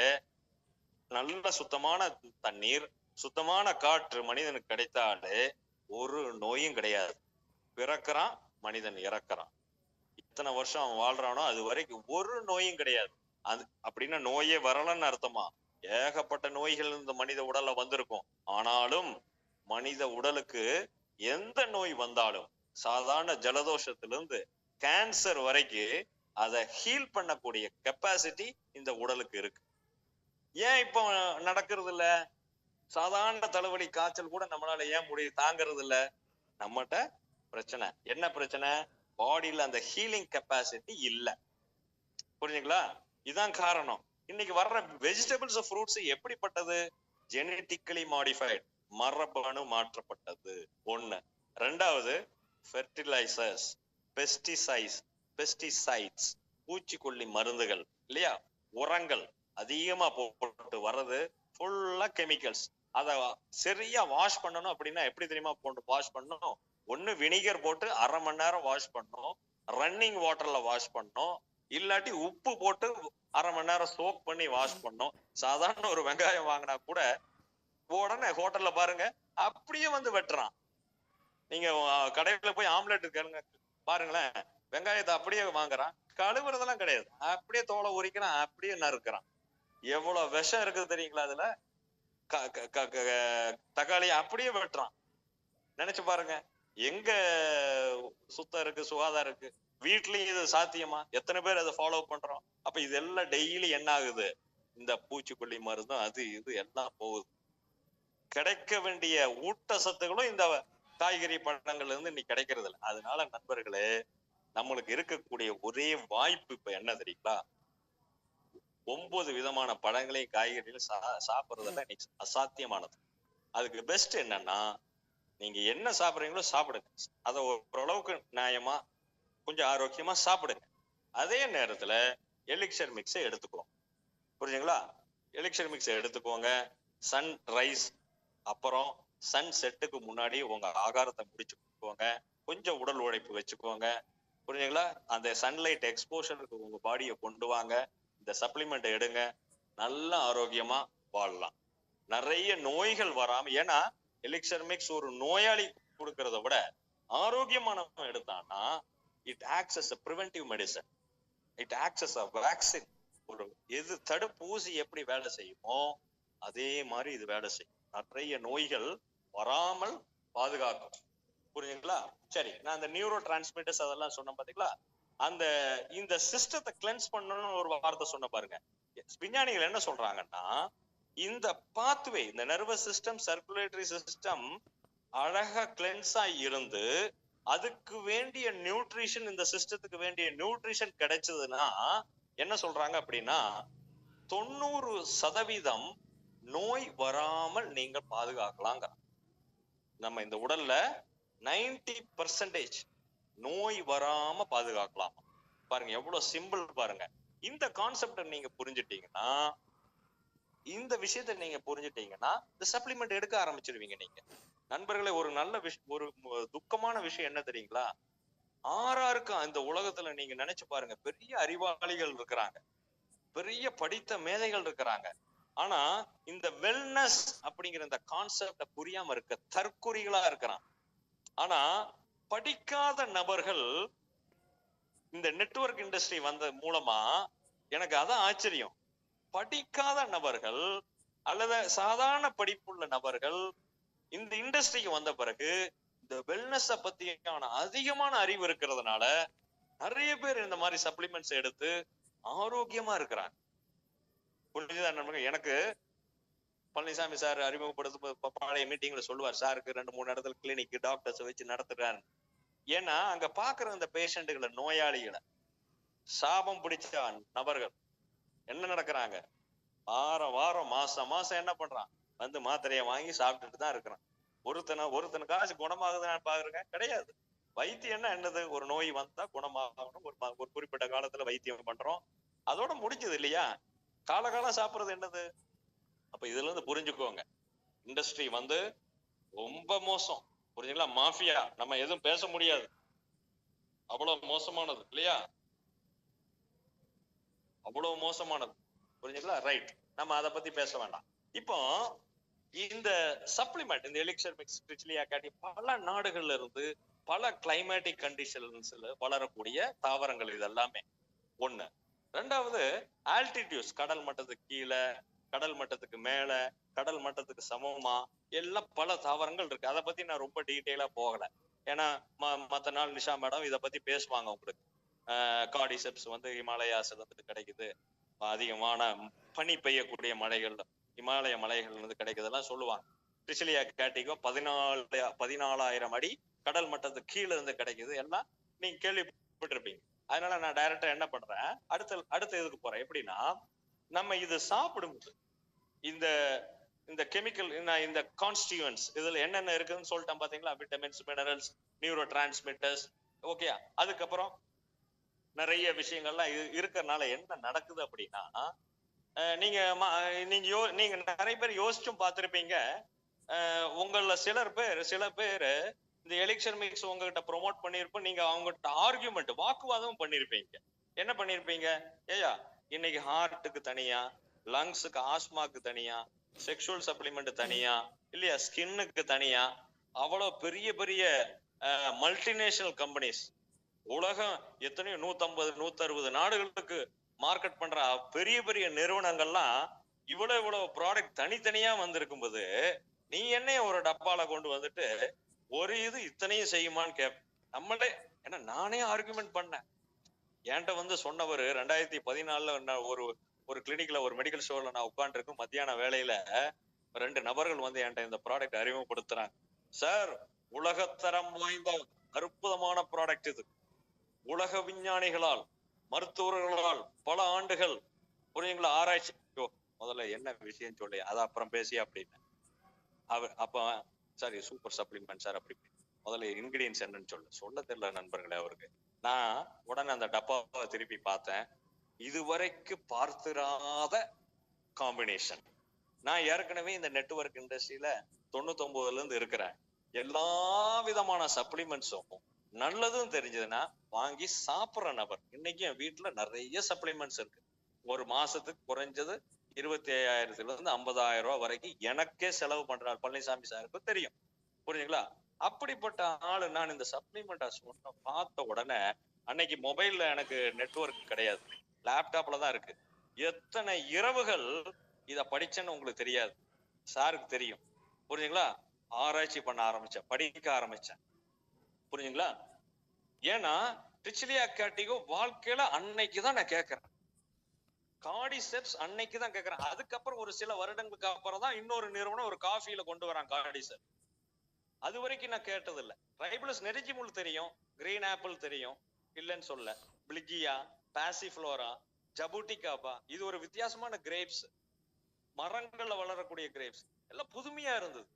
நல்ல சுத்தமான தண்ணீர், சுத்தமான காற்று மனிதனுக்கு கிடைத்தாலே ஒரு நோயும் கிடையாது. பிறக்கிறான் மனிதன், இறக்குறான். இத்தனை வருஷம் அவன் வாழ்றானோ அது வரைக்கும் ஒரு நோயும் கிடையாது. அது அப்படின்னா நோயே வரலன்னு அர்த்தமா? ஏகப்பட்ட நோய்கள் இந்த மனித உடல்ல வந்திருக்கும். ஆனாலும் மனித உடலுக்கு எந்த நோய் வந்தாலும், சாதாரண ஜலதோஷத்திலிருந்து கேன்சர் வரைக்கும் அதை ஹீல் பண்ணக்கூடிய கெப்பாசிட்டி இந்த உடலுக்கு இருக்கு. ஏன் இப்போ நடக்கிறது இல்ல? சாதாரண தலைவலி காய்ச்சல் கூட நம்மளால ஏன் தாங்கிறது இல்ல? நம்மகிட்ட பிரச்சனை. என்ன பிரச்சனை? பாடியில அந்த ஹீலிங் கெப்பாசிட்டி இல்ல. புரிஞ்சுங்களா? இதுதான் காரணம். இன்னைக்கு வர்ற வெஜிடபிள்ஸ் ஃப்ரூட்ஸ் எப்படிப்பட்டது? ஜெனட்டிக்கலி மாடிஃபைட், மரபணு மாற்றப்பட்டது ஒண்ணு. ரெண்டாவது ஃபெர்டிலைசர்ஸ், பெஸ்டிசைட்ஸ், பூச்சிக்கொல்லி மருந்துகள் இல்லையா, உரங்கள் அதிகமா போட்டு வர்றது ஃபுல்லா கெமிக்கல்ஸ். அத சரியா வாஷ் பண்ணணும் அப்படின்னா எப்படி தெரியுமா போட்டு வாஷ் பண்ணணும்? ஒண்ணு வினிகர் போட்டு 1/2 மணி நேரம் வாஷ் பண்ணணும், ரன்னிங் வாட்டர்ல வாஷ் பண்ணணும், இல்லாட்டி உப்பு போட்டு 1/2 மணி நேரம் சோக் பண்ணி வாஷ் பண்ணணும். சாதாரண ஒரு வெங்காயம் வாங்கினா கூட உடனே ஹோட்டல்ல பாருங்க அப்படியே வந்து வெட்டுறான். நீங்க கடையில போய் ஆம்லெட் கேளுங்க பாருங்களேன், வெங்காயத்தை அப்படியே வாங்குறான், கழுவுறதெல்லாம் கிடையாது, அப்படியே தோலை உரிக்கிறான், அப்படியே நறுக்கிறான். எவ்வளவு விஷம் இருக்குது தெரியுங்களா அதுல? தக்காளியை அப்படியே வெட்டுறான். நினைச்சு பாருங்க, எங்க சுத்தம் இருக்கு, சுகாதாரம் இருக்கு? வீட்லயும் இது சாத்தியமா? எத்தனை பேர் அதை ஃபாலோ பண்றோம்? அப்ப இதெல்லாம் டெய்லி என்ன ஆகுது? இந்த பூச்சிக்கொல்லி மருந்தும் அது இது எல்லாம் போகுது. கிடைக்க வேண்டிய ஊட்டச்சத்துகளும் இந்த காய்கறி பழங்கள்ல இருந்து இன்னைக்கு கிடைக்கிறது இல்லை. அதனால நண்பர்களே, நம்மளுக்கு இருக்கக்கூடிய ஒரே வாய்ப்பு இப்ப என்ன தெரியுங்களா? 9 விதமான பழங்களையும் காய்கறிகளும் சாப்பிடுறதெல்லாம் இன்னைக்கு அசாத்தியமானது. அதுக்கு பெஸ்ட் என்னன்னா, நீங்க என்ன சாப்பிடுறீங்களோ சாப்பிடுங்க, அதை ஓரளவுக்கு நியாயமா கொஞ்சம் ஆரோக்கியமா சாப்பிடுங்க. அதே நேரத்துல எலிக்சர் மிக்ஸை எடுத்துக்கோங்க. புரிஞ்சுங்களா? எலிக்சர் மிக்ஸை எடுத்துக்கோங்க. சன் ரைஸ் அப்புறம் சன் செட்டுக்கு முன்னாடி உங்க ஆகாரத்தை முடிச்சுக்கோங்க. கொஞ்சம் உடல் உழைப்பு வச்சுக்கோங்க. புரிஞ்சுங்களா? அந்த சன்லைட் எக்ஸ்போஷருக்கு உங்க பாடியை கொண்டு வாங்க. இந்த சப்ளிமெண்ட் எடுங்க, நல்ல ஆரோக்கியமா வாழலாம். நிறைய நோய்கள் வராம, ஏன்னா எலிக்சர் மிக்ஸ் ஒரு நோயாளி கொடுக்கறத விட ஆரோக்கியமானவன் எடுத்தான்னா it acts as a preventive medicine, it acts as a vaccine. ஒரு எது தடுப்பூசி எப்படி வேலை செய்யுமோ அதே மாதிரி இது வேலை செய்யும். நிறைய நோய்கள் வராமல் பாதுகாக்கும். புரியுதுங்களா? சரி, நான் அந்த நியூரோ டிரான்ஸ்மிட்டர்ஸ் அதெல்லாம் சொன்ன பாத்தீங்களா, அந்த இந்த சிஸ்டத்தை கிளென்ஸ் பண்ணணும்னு ஒரு வார்த்தை சொன்ன பாருங்க. விஞ்ஞானிகள் என்ன சொல்றாங்கன்னா, இந்த பாத்வே, இந்த நர்வஸ் சிஸ்டம், சர்க்குலேட்டரி சிஸ்டம் அழகா கிளென்ஸா இருந்து அதுக்கு வேண்டிய நியூட்ரிஷன், இந்த சிஸ்டத்துக்கு வேண்டிய நியூட்ரிஷன் கிடைச்சதுன்னா என்ன சொல்றாங்க அப்படின்னா 90% நோய் வராமல் நீங்க பாதுகாக்கலாங்க. நம்ம இந்த உடல்ல 90% நோய் வராம பாதுகாக்கலாம். பாருங்க எவ்வளவு சிம்பிள் பாருங்க. இந்த கான்செப்ட நீங்க புரிஞ்சுட்டீங்கன்னா, இந்த விஷயத்த நீங்க புரிஞ்சுட்டீங்கன்னா இந்த சப்ளிமெண்ட் எடுக்க ஆரம்பிச்சிருவீங்க நீங்க. நண்பர்களே, ஒரு நல்ல ஒரு துக்கமான விஷயம் என்ன தெரியுங்களா? ஆறாருக்கு இந்த உலகத்துல நீங்க நினைச்சு பாருங்க, பெரிய அறிவாளிகள் இருக்கிறாங்க, பெரிய படித்த மேதைகள் இருக்கிறாங்க. ஆனா இந்த வெல்னஸ் அப்படிங்கிற இந்த கான்செப்ட புரியாம இருக்க தற்குறிகளா இருக்கிறான். ஆனா படிக்காத நபர்கள் இந்த நெட்வொர்க் இண்டஸ்ட்ரி வந்த மூலமா எனக்கு அதான் ஆச்சரியம். படிக்காத நபர்கள் அல்லது சாதாரண படிப்புள்ள நபர்கள் இந்த இண்டஸ்ட்ரிக்கு வந்த பிறகு இந்த வெல்னஸ் பத்தியான அதிகமான அறிவு இருக்கிறதுனால நிறைய பேர் இந்த மாதிரி சப்ளிமெண்ட்ஸ் எடுத்து ஆரோக்கியமா இருக்கிறாங்க. புரிஞ்சுதா நண்பர்கள்? எனக்கு பழனிசாமி சார் அறிமுகப்படுத்த பழைய மீட்டிங்ல சொல்லுவார், சாருக்கு 2-3 இடத்துல கிளினிக் டாக்டர்ஸ் வச்சு நடத்துறாரு. ஏன்னா அங்க பாக்குற இந்த பேஷண்ட்டுகளை, நோயாளிகளை, சாபம் பிடிச்ச நபர்கள் என்ன நடக்கிறாங்க, வாரம் மாசம் என்ன பண்றான், வந்து மாத்திரையை வாங்கி சாப்பிட்டுட்டு தான் இருக்கிறான். ஒருத்தன காசு குணமாகுதுன்னு பாக்குறேங்க, கிடையாது. வைத்தியம் என்னது? ஒரு நோய் வந்தா குணமாகணும், ஒரு குறிப்பிட்ட காலத்துல வைத்தியம் பண்றோம், அதோட முடிஞ்சது இல்லையா? காலகாலம் சாப்பிடுறது என்னது? அப்ப இதுல இருந்து புரிஞ்சுக்கோங்க, இண்டஸ்ட்ரி வந்து ரொம்ப மோசம். புரிஞ்சுங்களா? மாஃபியா, நம்ம எதுவும் பேச முடியாது, அவ்வளவு மோசமானது இல்லையா? அவ்வளவு மோசமானது. புரிஞ்சுங்களா? ரைட், நம்ம அதை பத்தி பேச வேண்டாம். இப்போ இந்த சப்ளிமெண்ட், இந்த எலிக்சர் மிக்ஸ், ட்ரிச்லியா கேட்டி பல நாடுகள்ல இருந்து பல கிளைமேட்டிக் கண்டிஷன்ஸ்ல வளரக்கூடிய தாவரங்கள் இது எல்லாமே ஒண்ணு. ரெண்டாவது ஆல்டிடியூட்ஸ், கடல் மட்டத்துக்கு கீழே, கடல் மட்டத்துக்கு மேல, கடல் மட்டத்துக்கு சமமா எல்லாம் பல தாவரங்கள் இருக்கு. அதை பத்தி நான் ரொம்ப டீட்டெயிலா போகல, ஏன்னா மத்த நாள் நிஷா மேடம் இதை பத்தி பேசுவாங்க உங்களுக்கு. கார்டிசெப்ஸ் வந்து ஹிமாலயாஸ்ல இருந்து கிடைக்குது, அதிகமான பனி பெய்யக்கூடிய மலைகள், இமாலய மலைகள் இருந்து கிடைக்குதெல்லாம் சொல்லுவாங்க. ட்ரிச்லியா கேட்டிகோ 14,000 அடி கடல் மட்டத்துக்கு கீழே இருந்து கிடைக்குது, எல்லாம் நீங்க கேள்விப்பட்டிருப்பீங்க. அதனால நான் டைரக்டா என்ன பண்றேன், அடுத்த இதுக்கு போறேன். எப்படின்னா, நம்ம இது சாப்பிடும்போது இந்த இந்த கெமிக்கல் இந்த கான்ஸ்டியூவன்ஸ் இதுல என்னென்ன இருக்குன்னு சொல்லிட்டேன் பாத்தீங்களா? Vitamins, minerals, neuro transmitters, okay. அதுக்கப்புறம் நிறைய விஷயங்கள்லாம் இருக்கறனால என்ன நடக்குது அப்படின்னா, நீங்க நீங்க நிறைய பேர் யோசிச்சும் பார்த்திருப்பீங்க. உங்கள சில பேர் இந்த எலெக்ஷன் மிக்ஸ் உங்ககிட்ட ப்ரோமோட் பண்ணிருப்போம். நீங்க அவங்ககிட்ட ஆர்கியூமெண்ட் வாக்குவாதம் பண்ணிருப்பீங்க. என்ன பண்ணிருப்பீங்க? ஏயா இன்னைக்கு ஹார்ட்டுக்கு தனியா, லங்ஸுக்கு, ஆஸ்மாக்கு தனியா, செக்ஷுவல் சப்ளிமெண்ட் தனியா, இல்லையா ஸ்கின்னுக்கு தனியா, அவ்வளவு பெரிய பெரிய மல்டிநேஷனல் கம்பெனிஸ், உலகம் எத்தனையோ 150 160 நாடுகளுக்கு மார்க்கெட் பண்ற பெரிய பெரிய நிறுவனங்கள்லாம் இவ்வளவு ப்ராடக்ட் தனித்தனியா வந்திருக்கும் போது, நீ என்னைய ஒரு டப்பால கொண்டு வந்துட்டு ஒரு இது இத்தனையும் செய்யுமான்னு நம்மளே ஏன்னா நானே ஆர்குமெண்ட் பண்ணேன். என்கிட்ட வந்து சொன்னவர் 2014 ஒரு கிளினிக்ல ஒரு மெடிக்கல் ஸ்டோர்ல நான் உட்கார்ந்து இருக்கும் மத்தியான வேலையில 2 நபர்கள் வந்து என்கிட்ட இந்த ப்ராடக்ட் அறிமுகப்படுத்துறாங்க. சார், உலகத்தரம் வாய்ந்த அற்புதமான ப்ராடக்ட் இது. உலக விஞ்ஞானிகளால், மருத்துவர்களால் பல ஆண்டுகள் புரியுங்களா ஆராய்ச்சி. முதல்ல என்ன விஷயம் சொல்லி அதை அப்புறம் பேசி அப்படின்னு அப்ப சாரி சூப்பர் சப்ளிமெண்ட் சார் அப்படி முதல்ல இன்கிரீடியன்ஸ் என்னன்னு சொல்ல தெரியல நண்பர்களே அவருக்கு. நான் உடனே அந்த டப்பாவை திருப்பி பார்த்தேன். இதுவரைக்கும் பார்த்திராத காம்பினேஷன். நான் ஏற்கனவே இந்த நெட்வொர்க் இண்டஸ்ட்ரியில 99ல இருந்து இருக்கிறேன். எல்லா விதமான சப்ளிமெண்ட்ஸும் நல்லதும் தெரிஞ்சதுன்னா வாங்கி சாப்பிடுற நபர். இன்னைக்கு என் வீட்டுல நிறைய சப்ளிமெண்ட்ஸ் இருக்கு. ஒரு மாசத்துக்கு குறைஞ்சது 25,000 இருந்து 50,000 ரூபாய் வரைக்கும் எனக்கே செலவு பண்றாரு பழனிசாமி சாருக்கு தெரியும். புரியுதுங்களா? அப்படிப்பட்ட ஆளு நான் இந்த சப்ளிமெண்ட் சொன்ன பார்த்த உடனே, அன்னைக்கு மொபைல்ல எனக்கு நெட்வொர்க் கிடையாது, லேப்டாப்ல தான் இருக்கு. எத்தனை இரவுகள் இத படிச்சேன்னு உங்களுக்கு தெரியாது, சாருக்கு தெரியும். புரியுதுங்களா? ஆராய்ச்சி பண்ண ஆரம்பிச்சேன், படிக்க ஆரம்பிச்சேன். புரியுதுங்களா? ஏன்னா ட்ரிச்சிலியா கேட்டிகோ வாழ்க்கையில அன்னைக்குதான் நான் கேட்கிறேன். கார்டிசெப்ஸ் அன்னைக்குதான் கேட்கிறேன். அதுக்கப்புறம் ஒரு சில வருடங்களுக்கு அப்புறம் தான் இன்னொரு நிறுவனம் ஒரு காஃபில கொண்டு வரான் கார்டிசெப். அது வரைக்கும் நான் கேட்டது இல்ல. ரைபுலஸ் நெரிஜிமுல் தெரியும், கிரீன் ஆப்பிள் தெரியும், இல்லைன்னு சொல்ல. பிளிகியா, பாசிஃப்ளோரா, ஜபுட்டிகாபா, இது ஒரு வித்தியாசமான கிரேப்ஸ், மரங்கள்ல வளரக்கூடிய கிரேப்ஸ், எல்லாம் புதுமையா இருந்தது.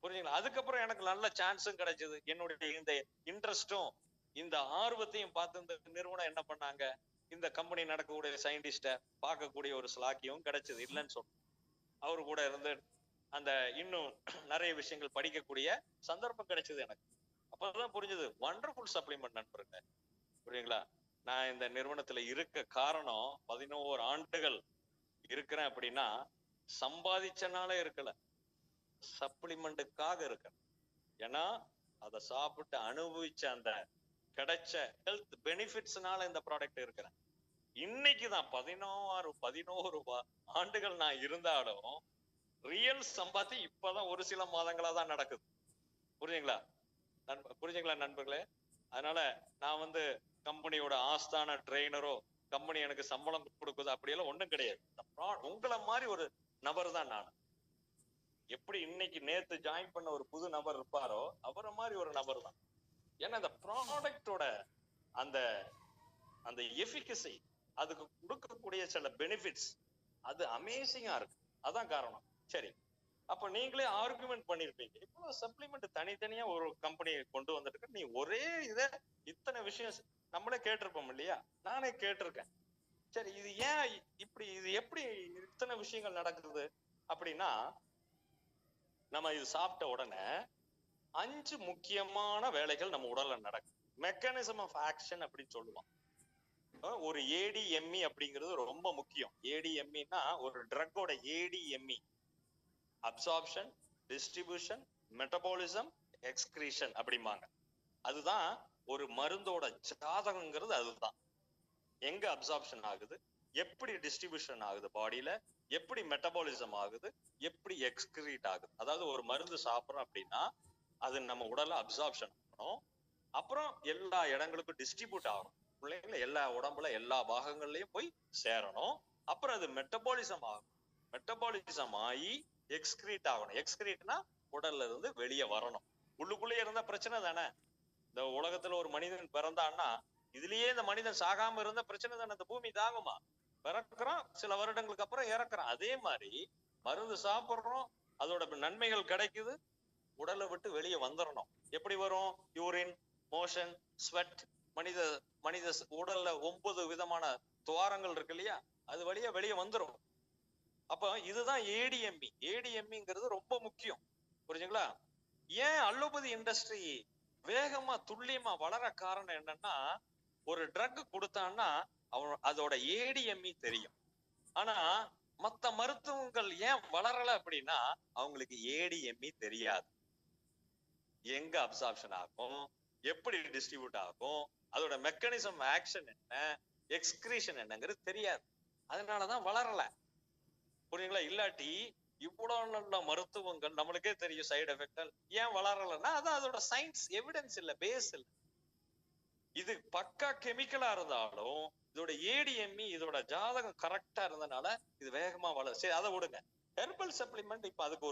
புரியுதுங்களா? அதுக்கப்புறம் எனக்கு நல்ல சான்ஸும் கிடைச்சது. என்னுடைய இந்த இன்ட்ரெஸ்டும் இந்த ஆர்வத்தையும் பார்த்து இந்த நிறுவனம் என்ன பண்ணாங்க, இந்த கம்பெனி நடக்கக்கூடிய சயின்டிஸ்ட பார்க்கக்கூடிய ஒரு ஸ்லாக்கியம் கிடைச்சது. இல்லைன்னு சொல்ல, அவரு கூட இருந்து அந்த இன்னும் நிறைய விஷயங்கள் படிக்கக்கூடிய சந்தர்ப்பம் கிடைச்சது எனக்கு. அப்பதான் புரிஞ்சது வண்டர்ஃபுல் சப்ளிமெண்ட் நண்பருங்க. புரியுங்களா? நான் இந்த நிறுவனத்துல இருக்க காரணம் 11 ஆண்டுகள் இருக்கிறேன் அப்படின்னா சம்பாதிச்சனால இருக்கல, சப்ளிமெண்ட்டுக்காக இருக்க. ஏன்னா அதை சாப்பிட்டு அனுபவிச்ச அந்த கிடைச்ச ஹெல்த் பெனிஃபிட்ஸ்னால இந்த ப்ராடக்ட் இருக்கிறேன். இன்னைக்குதான் 11 ஆண்டுகள் நான் இருந்தாலும் ரியல் சம்பாத்தி இப்பதான் ஒரு சில மாதங்களா தான் நடக்குது. புரியுதுங்களா? புரிஞ்சுங்களா நண்பர்களே? அதனால நான் வந்து கம்பெனியோட ஆஸ்தான ட்ரெயினரோ, கம்பெனி எனக்கு சம்பளம் கொடுக்குது அப்படியெல்லாம் ஒண்ணும் கிடையாது. உங்களை மாதிரி ஒரு நபர் தான் நான். எப்படி இன்னைக்கு நேத்து ஜாயின் பண்ண ஒரு புது நபர் இருப்பாரோ அவரை மாதிரி ஒரு நபர் தான். ஏன்னா இந்த ப்ராடக்டோட அந்த அந்த எஃபிகசி, அதுக்கு கொடுக்கக்கூடிய சில பெனிஃபிட்ஸ் அது அமேசிங்கா இருக்கு. அதான் காரணம். சரி, அப்ப நீங்களே ஆர்குமெண்ட் பண்ணிருப்பீங்க, இவ்வளவு சப்ளிமெண்ட் தனித்தனியா ஒரு கம்பெனி கொண்டு வந்துட்டு நீ ஒரே இத இத்தனை விஷயம் நம்மளே கேட்டிருப்போம் இல்லையா? நானே கேட்டிருக்கேன். சரி, இது ஏன் இப்படி, இது எப்படி இத்தனை விஷயங்கள் நடக்குது அப்படின்னா, நம்ம இது சாப்பிட்ட உடனே 5 முக்கியமான வேலைகள் நம்ம உடல்ல நடக்கும். மெக்கானிசம் ஆஃப் ஆக்ஷன் அப்படின்னு சொல்லுவோம். ஒரு ஏடிஎம்இ அப்படிங்கிறது ரொம்ப முக்கியம். ஏடிஎம்இனா ஒரு ட்ரக்கோட ADME absorption, distribution, metabolism, excretion அப்படிம்பாங்க. அதுதான் ஒரு மருந்தோட ஜாதகங்கிறது. அதுதான் எங்க அப்சார்ப்ஷன் ஆகுது, எப்படி டிஸ்ட்ரிபியூஷன் ஆகுது பாடியில, எப்படி மெட்டபாலிசம் ஆகுது, எப்படி எக்ஸ்கிரீட் ஆகுது. அதாவது ஒரு மருந்து சாப்பிட்றோம் அப்படின்னா அது நம்ம உடல்ல அப்சார்ப்ஷன் ஆகணும், அப்புறம் எல்லா இடங்களுக்கும் டிஸ்ட்ரிபியூட் ஆகணும், பிள்ளைங்கள எல்லா உடம்புல எல்லா பாகங்கள்லயும் போய் சேரணும், அப்புறம் அது மெட்டபாலிசம் ஆகும், மெட்டபாலிசம் ஆகி எக்ஸ்கிரீட் ஆகணும். எக்ஸ்கிரீட்னா உடல்ல இருந்து வெளியே வரணும். உள்ளுக்குள்ளே இருந்தா பிரச்சனை தானே. இந்த உலகத்துல ஒரு மனிதன் பிறந்தான்னா இதுலயே இந்த மனிதன் சாகாம இருந்த பிரச்சனை தானே, இந்த பூமி தாங்குமா? பிறக்கிறோம், சில வருடங்களுக்கு அப்புறம் இறக்குறோம். அதே மாதிரி மருந்து சாப்பிடுறோம், அதோட நன்மைகள் கிடைக்குது, உடலை விட்டு வெளியே வந்துடணும். எப்படி வரும்? Urine, motion, sweat. மனித மனித உடல்ல 9 விதமான துவாரங்கள் இருக்கு இல்லையா, அது வழியா வெளியே வந்துடும். அப்ப இதுதான் ஏடிஎம்இ. ஏடிஎம்இங்கிறது ரொம்ப முக்கியம், புரிஞ்சுங்களா? ஏன் அலோபதி இண்டஸ்ட்ரி வேகமா துல்லியமா வளர காரணம் என்னன்னா, ஒரு ட்ரக் கொடுத்தான்னா அதோட ஏடிஎம்இ தெரியும். ஆனா மத்த மருத்துவங்கள் ஏன் வளரல அப்படின்னா, அவங்களுக்கு ஏடிஎம்இ தெரியாது. எங்க அப்சார்ப்ஷன் ஆகும், எப்படி டிஸ்ட்ரிபியூட் ஆகும், அதோட மெக்கானிசம் ஆக்ஷன் என்ன, எக்ஸ்கிரீஷன் என்னங்கிறது தெரியாது. அதனாலதான் வளரல, புரியுங்களா? இல்லாட்டி இவ்வளவு நல்ல மருத்துவங்கள் நம்மளுக்கே தெரியும் சைடு எஃபெக்ட் ஏன் வளரலன்னா, அதான் அதோட சயின்ஸ் எவிடன்ஸ் இல்ல, பேஸ் இல்ல. இது பக்கா கெமிக்கலா இருந்தாலும் இதோட ஏடிஎம்இ, இதோட ஜாதகம் கரெக்டா இருந்தனால இது வேகமா வளரும். சரி, அதை விடுங்க. ஹெர்பல் சப்ளிமெண்ட் இப்ப அதுக்கு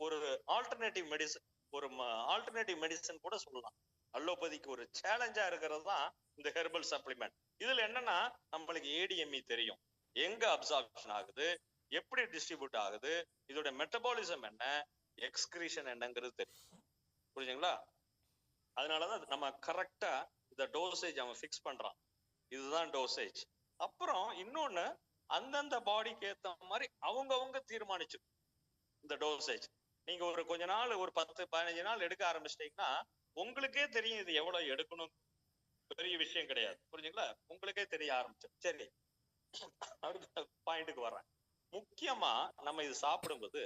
ஒரு ஆல்டர்னேட்டிவ் மெடிசன், ஒரு ஆல்டர்னேட்டிவ் மெடிசன் கூட சொல்லலாம். அலோபதிக்கு ஒரு சேலஞ்சா இருக்கிறது தான் இந்த ஹெர்பல் சப்ளிமெண்ட். இதுல என்னன்னா, நம்மளுக்கு ஏடிஎம்இ தெரியும், எங்க அப்சார்ப்ஷன் ஆகுது, எப்படி டிஸ்ட்ரிபியூட் ஆகுது, இதோட மெட்டபாலிசம் என்ன, எக்ஸ்கிரீஷன் என்னங்கிறது தெரியும், புரியுதுங்களா? அதனாலதான் நம்ம கரெக்டா இந்த டோசேஜ் அவன் ஃபிக்ஸ் பண்றான். இதுதான் டோசேஜ். அப்புறம் இன்னொன்னு, அந்தந்த பாடிக்கு ஏத்த மாதிரி அவங்க தீர்மானிச்சு இந்த டோசேஜ். நீங்க ஒரு கொஞ்ச நாள், ஒரு 10-15 நாள் எடுக்க ஆரம்பிச்சிட்டீங்கன்னா உங்களுக்கே தெரியும் இது எவ்வளவு எடுக்கணும். பெரிய விஷயம் கிடையாது, புரிஞ்சுங்களா? உங்களுக்கே தெரிய ஆரம்பிச்சு. சரி, அடுத்த பாயிண்ட்டுக்கு வர்றேன். முக்கியமா நம்ம இது சாப்பிடும்போது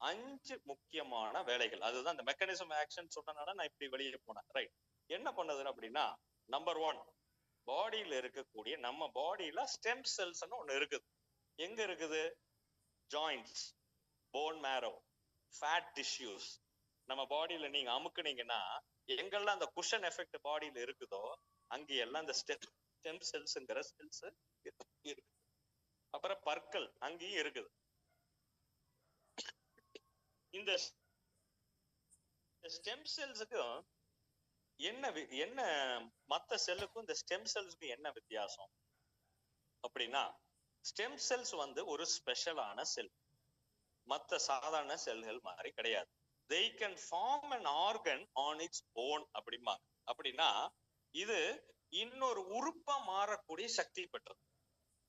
5 முக்கியமான வேலைகள், அதுதான் இந்த மெக்கானிசம் ஆக்ஷன் சொன்னனால நான் இப்படி வெளியே போனேன். ரைட், என்ன பண்ணது அப்படின்னா, நம்பர் 1, பாடியில இருக்கக்கூடிய, நம்ம பாடியில ஸ்டெம் செல்ஸ் ஒண்ணு இருக்குது. எங்க இருக்குது? Joints, bone marrow, fat tissues. நம்ம பாடியில நீங்க அமுக்குனீங்கன்னா எங்கெல்லாம் அந்த குஷன் எஃபெக்ட் பாடியில இருக்குதோ அங்கெல்லாம் இந்த ஸ்டெம் செல்ஸ்ங்கிற செல்ஸ் இருக்கு. அப்புறம் பற்கள் அங்கேயும் இருக்குது. இந்த ஸ்டெம் செல்ஸுக்கு என்ன மத்த செல்லுக்கும் இந்த ஸ்டெம் செல்ஸுக்கும் என்ன வித்தியாசம் அப்படின்னா, ஸ்டெம் செல்ஸ் ஒரு ஸ்பெஷலான செல், மத்த சாதாரண செல்கள் மாதிரி கிடையாது. they can form an organ on its own அப்படிம்பாங்க. அப்படின்னா இது இன்னொரு உறுப்பா மாறக்கூடிய சக்தி பெற்றது.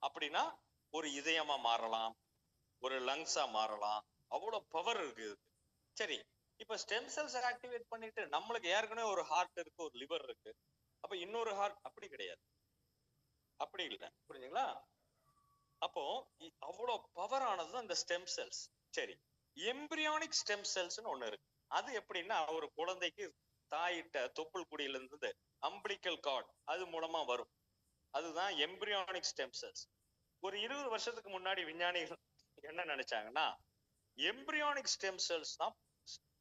அப்படின்னா ஒரு இதயமா மாறலாம், ஒரு லங்ஸா மாறலாம், அவ்வளவு பவர் இருக்கு. சரி, இப்ப ஸ்டெம் செல்ஸ் ஆக்டிவேட் பண்ணிட்டு நம்மளுக்கு ஏற்கனவே ஒரு ஹார்ட் இருக்கு, ஒரு லிவர் இருக்கு, அப்ப இன்னொரு ஹார்ட் அப்படி கிடையாது, அப்படி இல்லை, புரியுதுங்களா? அப்போ அவ்வளவு பவர் ஆனது அந்த ஸ்டெம் செல்ஸ். சரி, எம்பிரியானிக் ஸ்டெம் செல்ஸ்னு ஒண்ணு இருக்கு. அது எப்படின்னா, ஒரு குழந்தைக்கு தாயிட்ட தொப்புள் குடியில இருந்து அம்பிளிக்கல் கார்டு அது மூலமா வரும். அதுதான் எம்பிரியானிக் ஸ்டெம் செல்ஸ். ஒரு 20 வருஷத்துக்கு முன்னாடி விஞ்ஞானிகள் என்ன நினைச்சாங்கன்னா, எம்பிரியானிக் ஸ்டெம் செல்ஸ் தான்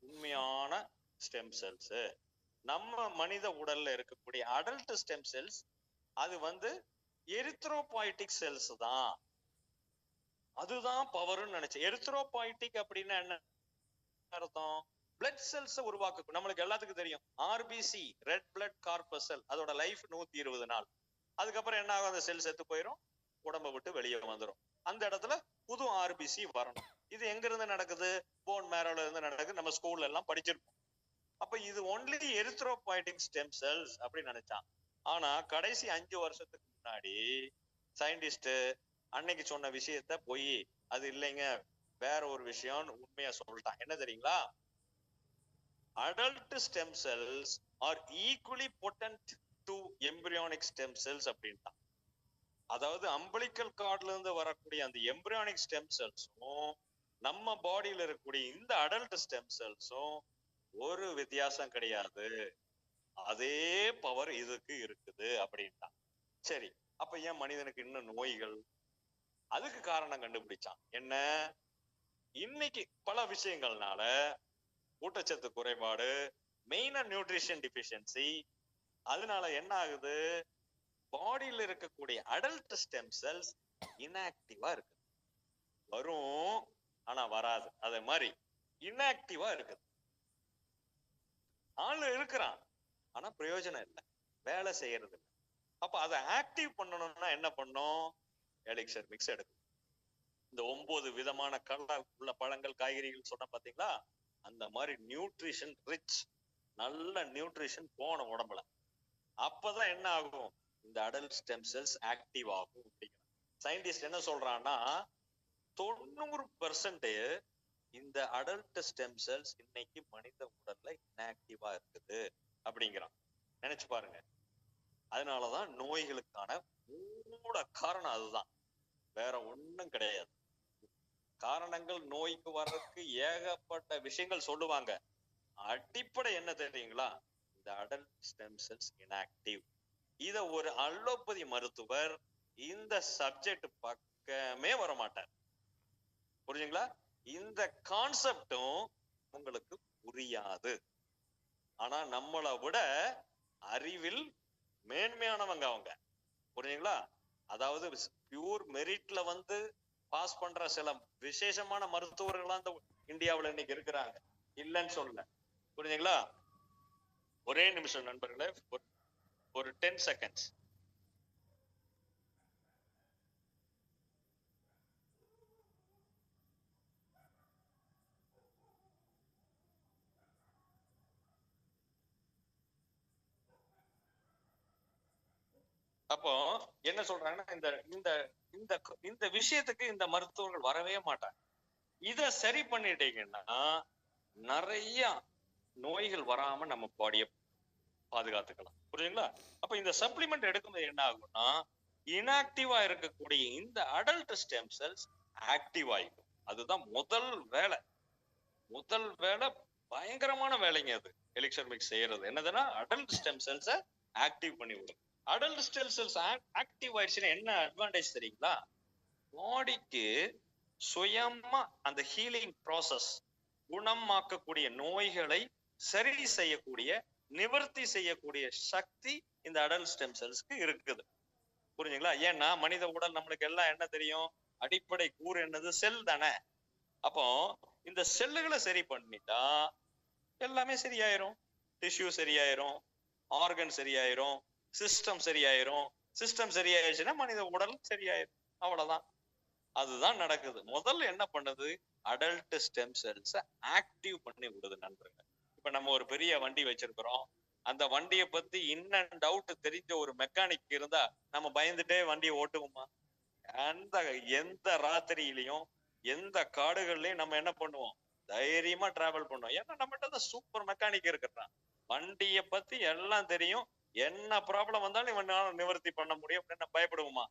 உண்மையான ஸ்டெம் செல்ஸ். நம்ம மனித உடல்ல இருக்கக்கூடிய அடல்ட் ஸ்டெம் செல்ஸ் அது எரித்ரோபாய்டிக் செல்ஸ் தான், அதுதான் பவர்னு நினைச்சேன். எரித்ரோபாய்டிக் அப்படின்னா என்ன அர்த்தம்? பிளட் செல்ஸ் உருவாக்க. நம்மளுக்கு எல்லாத்துக்கும் தெரியும் ஆர்பிசி, ரெட் பிளட் கார்பசல், அதோட லைஃப் 120 நாள். அதுக்கப்புறம் என்ன ஆகும்? அந்த செல் செத்து போயிடும், உடம்ப விட்டு வெளியே வந்துடும். அந்த இடத்துல புது ஆர்பிசி வரணும். இது எங்க இருந்து நடக்குது? போன் மேரோல இருந்து நடக்குது. நம்ம ஸ்கூல்ல எல்லாம் படிச்சிருப்போம். அப்ப இது ஒன்லி எரித்ரோபாய்டிக் ஸ்டெம் செல்ஸ் அப்படின்னு நினைச்சான். ஆனா கடைசி 5 வருஷத்துக்கு முன்னாடி சயின்டிஸ்ட் அன்னைக்கு சொன்ன விஷயத்த போய் அது இல்லைங்க, வேற ஒரு விஷயம் உண்மையா சொல்லிட்டான். என்ன தெரியுங்களா? adult stem cells are equally potent to embryonic stem cells அப்படின்ட்டான். அதாவது அம்பிளிக்கல் கார்ட்ல இருந்து வரக்கூடிய அந்த எம்பிரியானிக் ஸ்டெம் செல்ஸும் நம்ம பாடியில இருக்கக்கூடிய இந்த அடல்ட் ஸ்டெம் செல்ஸும் ஒரு வித்தியாசம் கிடையாது, அதே பவர் இதுக்கு இருக்குது அப்படின்ட்டான். சரி, அப்ப ஏன் மனிதனுக்கு இன்னும் நோய்கள்? அதுக்கு காரணம் கண்டுபிடிச்சான். என்ன? இன்னைக்கு பல விஷயங்கள்னால ஊட்டச்சத்து குறைபாடு, மெயினா நியூட்ரிஷன் டிஃபிஷியன்சி, அதனால என்ன ஆகுது? பாடியில இருக்கக்கூடிய அடல்ட் ஸ்டெம் செல்ஸ் இன்ஆக்டிவா இருக்கு. வரும் ஆனா வராது, அதே மாதிரி இன்ஆக்டிவா இருக்குது. ஆளு இருக்கிறான் ஆனா பிரயோஜனம் இல்லை, வேலை செய்யறது இல்லை. அப்ப அதை ஆக்டிவ் பண்ணணும்னா என்ன பண்ணும்? எலிக்சர் மிக்ஸ் எடுக்கும். இந்த 9 விதமான கலர் உள்ள பழங்கள் காய்கறிகள் சொன்ன பாத்தீங்களா, அந்த மாதிரி நியூட்ரிஷன் ரிச் நல்ல நியூட்ரிஷன் போன உடம்புல. அப்பதான் என்ன ஆகும்? இந்த அடல்ட் ஸ்டெம் செல்ஸ் ஆக்டிவ் ஆகும். சயின்டிஸ்ட் என்ன சொல்றான்னா 90% இந்த அடல்ட் ஸ்டெம் செல்ஸ் இன்னைக்கு மனித உடல்ல இன்ஆக்டிவா இருக்குது அப்படிங்கிறான். நினைச்சு பாருங்க. அதனாலதான் நோய்களுக்கான மூல காரணம் அதுதான், வேற ஒண்ணும் கிடையாது. காரணங்கள் நோய்க்கு வர்றதுக்கு ஏகப்பட்ட விஷயங்கள் சொல்லுவாங்க. அடிப்படை என்ன தெரியுங்களா? இந்த அடல்ட் ஸ்டெம் செல்ஸ் இன்ஆக்டிவ். இத ஒரு அலோபதி மருத்துவர் இந்த சப்ஜெக்ட் பக்கமே வர மாட்டார். புரியுதுங்களா? இந்த கான்செப்டும் உங்களுக்கு புரியாது. ஆனா நம்மளை விட அறிவில் மேன்மையானவங்க அவங்க. புரியுதுங்களா? அதாவது பியூர் மெரிட்ல வந்து பாஸ் பண்ற சில விசேஷமான மருத்துவர்கள் அந்த இந்தியாவுல இன்னைக்கு இருக்கிறாங்க, இல்லைன்னு சொல்ல. புரியுதுங்களா? ஒரே நிமிஷம் நண்பர்களே, ஒரு 10 செகண்ட்ஸ். அப்போ என்ன சொல்றாங்கன்னா, இந்த இந்த இந்த இந்த விஷயத்துக்கு இந்த மருத்துவர்கள் வரவே மாட்டாங்க. இத சரி பண்ணிட்டீங்கன்னா நிறைய நோய்கள் வராம நம்ம பாடியை பாதுகாத்துக்கலாம். புரியுதுங்களா? அப்ப இந்த சப்ளிமெண்ட் எடுக்கும்போது என்ன ஆகும்னா, இன்ஆக்டிவா இருக்கக்கூடிய இந்த அடல்ட் ஸ்டெம் செல்ஸ் ஆக்டிவ் ஆயிடும். அதுதான் முதல் வேலை. முதல் வேலை பயங்கரமான வேலைங்க அது. எலிக்சர் மிக்ஸ் செய்யறது என்னதுன்னா, அடல்ட் ஸ்டெம் செல்ஸை ஆக்டிவ் பண்ணி விடும். அடல்ட் ஸ்டெம் செல்ஸ் ஆக்டிவ் ஆயிடுச்சுன்னா என்ன அட்வான்டேஜ் தெரியுங்களா? பாடிக்கு சுயமா அந்த ஹீலிங் ப்ராசஸ், குணமாக்கக்கூடிய நோய்களை சரி செய்யக்கூடிய, நிவர்த்தி செய்யக்கூடிய சக்தி இந்த அடல்ட் ஸ்டெம் செல்ஸ்க்கு இருக்குது. புரியுதுங்களா? ஏன்னா மனித உடல் நம்மளுக்கு எல்லாம் என்ன தெரியும்? அடிப்படை கூறு என்னது? செல் தானே. அப்போ இந்த செல்லுகளை சரி பண்ணிட்டா எல்லாமே சரியாயிரும். டிஷ்யூ சரியாயிரும், ஆர்கன் சரியாயிரும், சிஸ்டம் சரியாயிரும். சிஸ்டம் சரியாயிருச்சுன்னா மனித உடல் சரியாயிரும். அவ்வளவுதான். அதுதான் நடக்குது. முதல்ல என்ன பண்ணுது? அடல்ட் ஸ்டெம் செல்ஸ் ஆக்டிவ் பண்ணி விடுது நண்பர்கள். இப்ப நம்ம ஒரு பெரிய வண்டி வச்சிருக்கிறோம். அந்த வண்டியை பத்தி இன்னும் டவுட் தெரிஞ்ச ஒரு மெக்கானிக் இருந்தா நம்ம பயந்துட்டே வண்டியை ஓட்டுவோமா? எந்த ராத்திரியிலையும் எந்த காடுகள்லயும் நம்ம என்ன பண்ணுவோம்? தைரியமா டிராவல் பண்ணுவோம். ஏன்னா நம்மகிட்ட தான் சூப்பர் மெக்கானிக் இருக்கிறான். வண்டியை பத்தி எல்லாம் தெரியும். என்ன ப்ராப்ளம் வந்தாலும் இவனால நிவர்த்தி பண்ண முடியும் அப்படின்னு பயப்படுவோமா?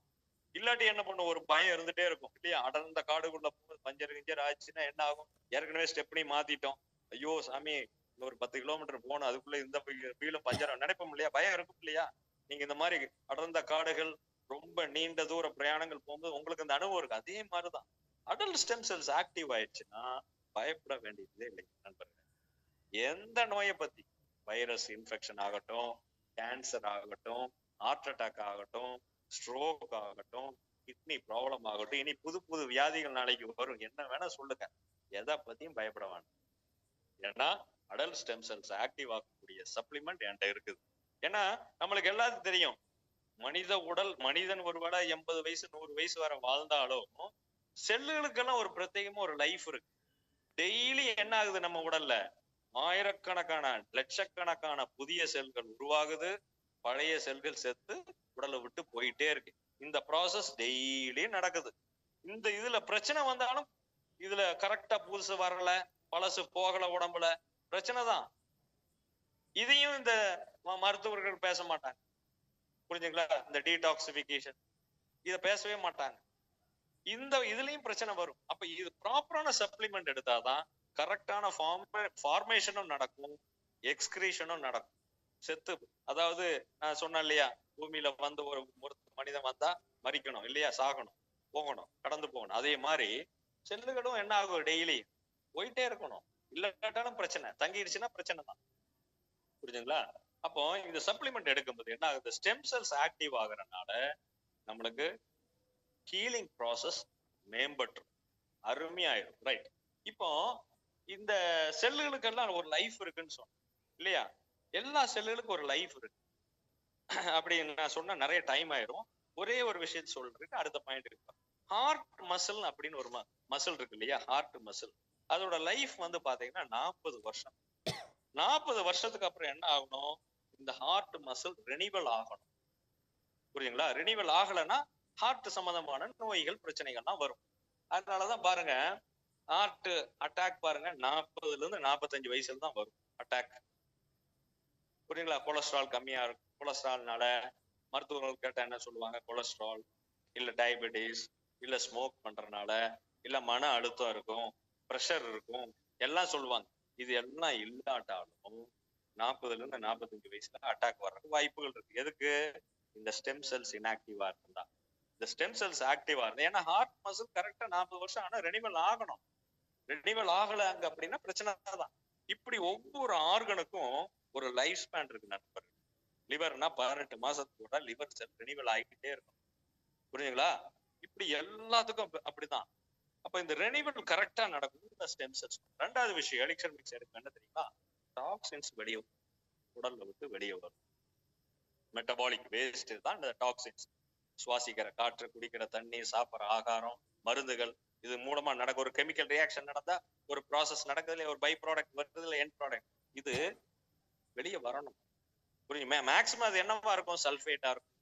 இல்லாட்டி என்ன பண்ணும்? ஒரு பயம் இருந்துட்டே இருக்கும் இல்லையா? அடர்ந்த காடுக்குள்ள பஞ்சர் கிஞ்சர் ஆச்சுன்னா என்ன ஆகும்? ஏற்கனவே ஸ்டெப்னி மாத்திட்டோம், ஐயோ சாமி ஒரு 10 கிலோமீட்டர் போகணும், அதுக்குள்ள இந்த வீலும் பஞ்சர் நினைப்போம் இல்லையா? பயம் இருக்கும் இல்லையா? நீங்க இந்த மாதிரி அடர்ந்த காடுகள், ரொம்ப நீண்ட தூர பிரயாணங்கள் போகும்போது உங்களுக்கு அந்த அனுபவம் இருக்கு. அதே மாதிரிதான் அடல்ட் ஸ்டெம் செல்ஸ் ஆக்டிவ் ஆயிடுச்சுன்னா பயப்பட வேண்டியதே இல்லை நண்பர்கள். எந்த நோயை பத்தி, வைரஸ் இன்ஃபெக்ஷன் ஆகட்டும், கேன்சர் ஆகட்டும், ஹார்ட் அட்டாக் ஆகட்டும், ஸ்ட்ரோக் ஆகட்டும், கிட்னி ப்ராப்ளம் ஆகட்டும், இனி புது புது வியாதிகள் நாளைக்கு வரும், என்ன வேணா சொல்லுங்க, எதை பத்தியும் பயப்பட வேண்டாம். ஏன்னா அடல்ட் ஸ்டெம் செல்ஸ் ஆக்டிவ் ஆகக்கூடிய சப்ளிமெண்ட் என்கிட்ட இருக்குது. ஏன்னா நம்மளுக்கு எல்லாத்துக்கும் தெரியும், மனித உடல், மனிதன் ஒருவேளை 80 வயசு 100 வயசு வரை வாழ்ந்தாலும் செல்லுகளுக்கெல்லாம் ஒரு பிரத்யேகமா ஒரு லைஃப் இருக்கு. டெய்லி என்ன ஆகுது? நம்ம உடல்ல ஆயிரக்கணக்கான லட்சக்கணக்கான புதிய செல்கள் உருவாகுது, பழைய செல்கள் செத்து உடலை விட்டு போயிட்டே இருக்கு. இந்த ப்ராசஸ் டெய்லி நடக்குது. இந்த இதுல பிரச்சனை வந்தாலும் இதுல கரெக்டா புதுசு வரல, பழசு போகல, உடம்புல பிரச்சனை தான். இதையும் இந்த மருத்துவர்கள் பேச மாட்டாங்க. புரிஞ்சுங்களா? இந்த டீடாக்சிபிகேஷன் இத பேசவே மாட்டாங்க. இந்த இதுலயும் பிரச்சனை வரும். அப்ப இது ப்ராப்பரான சப்ளிமெண்ட் எடுத்தாதான் கரெக்டான ஃபார்மேஷனும் நடக்கும், எக்ஸ்கிரீஷனும் நடக்கும். செத்து, அதாவது நான் சொன்னேன் இல்லையா, பூமியில வந்து ஒரு மனிதன் வந்தா மறிக்கணும் இல்லையா, சாகணும், போகணும், கடந்து போகணும். அதே மாதிரி செல்லுகளும் என்ன ஆகும்? டெய்லி போயிட்டே இருக்கணும். இல்லாட்டாலும் பிரச்சனை, தங்கிடுச்சுன்னா பிரச்சனை தான். புரிஞ்சுங்களா? அப்போ இந்த சப்ளிமெண்ட் எடுக்கும்போது என்ன ஆகுது? ஸ்டெம் செல்ஸ் ஆக்டிவ் ஆகுறதுனால நம்மளுக்கு ஹீலிங் ப்ராசஸ் மேம்பட்டு அருமையாயிடும். ரைட். இப்போ இந்த செல்லுகளுக்கெல்லாம் ஒரு லைஃப் இருக்குன்னு சொன்னோம் இல்லையா? எல்லா செல்லுகளுக்கும் ஒரு லைஃப் இருக்கு. அப்படி நான் சொன்னா நிறைய டைம் ஆயிரும். ஒரே ஒரு விஷயத்த சொல்றதுக்கு அடுத்த பாயிண்ட் இருக்கு. ஹார்ட் மசில் அப்படின்னு ஒரு மசில் இருக்கு இல்லையா, ஹார்ட் மசில், அதோட லைஃப் வந்து பாத்தீங்கன்னா 40 வருஷம். 40 வருஷத்துக்கு அப்புறம் என்ன ஆகணும், இந்த ஹார்ட் மசில் ரெனிவல் ஆகணும். புரியுங்களா? ரெனிவல் ஆகலைன்னா ஹார்ட் சம்பந்தமான நோய்கள் பிரச்சனைகள்லாம் வரும். அதனாலதான் பாருங்க, ஹார்ட் அட்டாக் பாருங்க 40ல இருந்து 45 வயசுல தான் வரும் அட்டாக். புரியுங்களா? கொலஸ்ட்ரால் கம்மியா இருக்கும். கொலஸ்ட்ரால்னால மருத்துவர்கள் கேட்டா என்ன சொல்லுவாங்க, கொலஸ்ட்ரால் இல்ல டயபெட்டிஸ் இல்ல ஸ்மோக் பண்றதுனால இல்ல மன அழுத்தம் இருக்கும், பிரஷர் இருக்கும், எல்லாம் சொல்லுவாங்க. இது எல்லாம் இல்லாட்டாலும் 40ல இருந்து 45 வயசுல அட்டாக் வர்றதுக்கு வாய்ப்புகள் இருக்கு. எதுக்கு? இந்த ஸ்டெம் செல்ஸ் இன்ஆக்டிவா இருந்தா. இந்த ஸ்டெம் செல்ஸ் ஆக்டிவா இருந்தா, ஏன்னா ஹார்ட் மசில் கரெக்டா 40 வருஷம் ஆனா ரெனிவல் ஆகணும். ரெனிவல் ஆகல அங்க அப்படின்னா பிரச்சனை தான். இப்படி ஒவ்வொரு ஆர்கனுக்கும் ஒரு லைஃப் ஸ்பேன் இருக்கு நண்பர்கள். லிவர்னா 18 மாசத்துக்கு கூட லிவர் செல் ரெனிவல் ஆகிக்கிட்டே இருக்கும். புரியுதுங்களா? இப்படி எல்லாத்துக்கும் அப்படிதான். அப்ப இந்த ரெனிவல் கரெக்டா நடக்கும் இந்த ஸ்டெம் செல்ஸ். ரெண்டாவது விஷயம் எலிக்சர் மிக்ஸ் எடுக்க என்ன தெரியுமா, டாக்ஸின்ஸ் வெளியே உடல்ல விட்டு வெளியே வரும். மெட்டபாலிக் வேஸ்ட் தான் இந்த டாக்ஸின்ஸ். சுவாசிக்கிற காற்று, குடிக்கிற தண்ணீர், சாப்பிட்ற ஆகாரம், மருந்துகள், இது மூலமா நடக்க ஒரு கெமிக்கல் ரியாக்ஷன் நடந்தா ஒரு ப்ராசஸ் நடக்குதுல, ஒரு பை ப்ராடக்ட் வருதுல, எண்ட் ப்ராடக்ட், இது வெளியே வரணும். புரியுமா? மேக்சிமம் அது என்னவா இருக்கும், சல்ஃபேட்டா இருக்கும்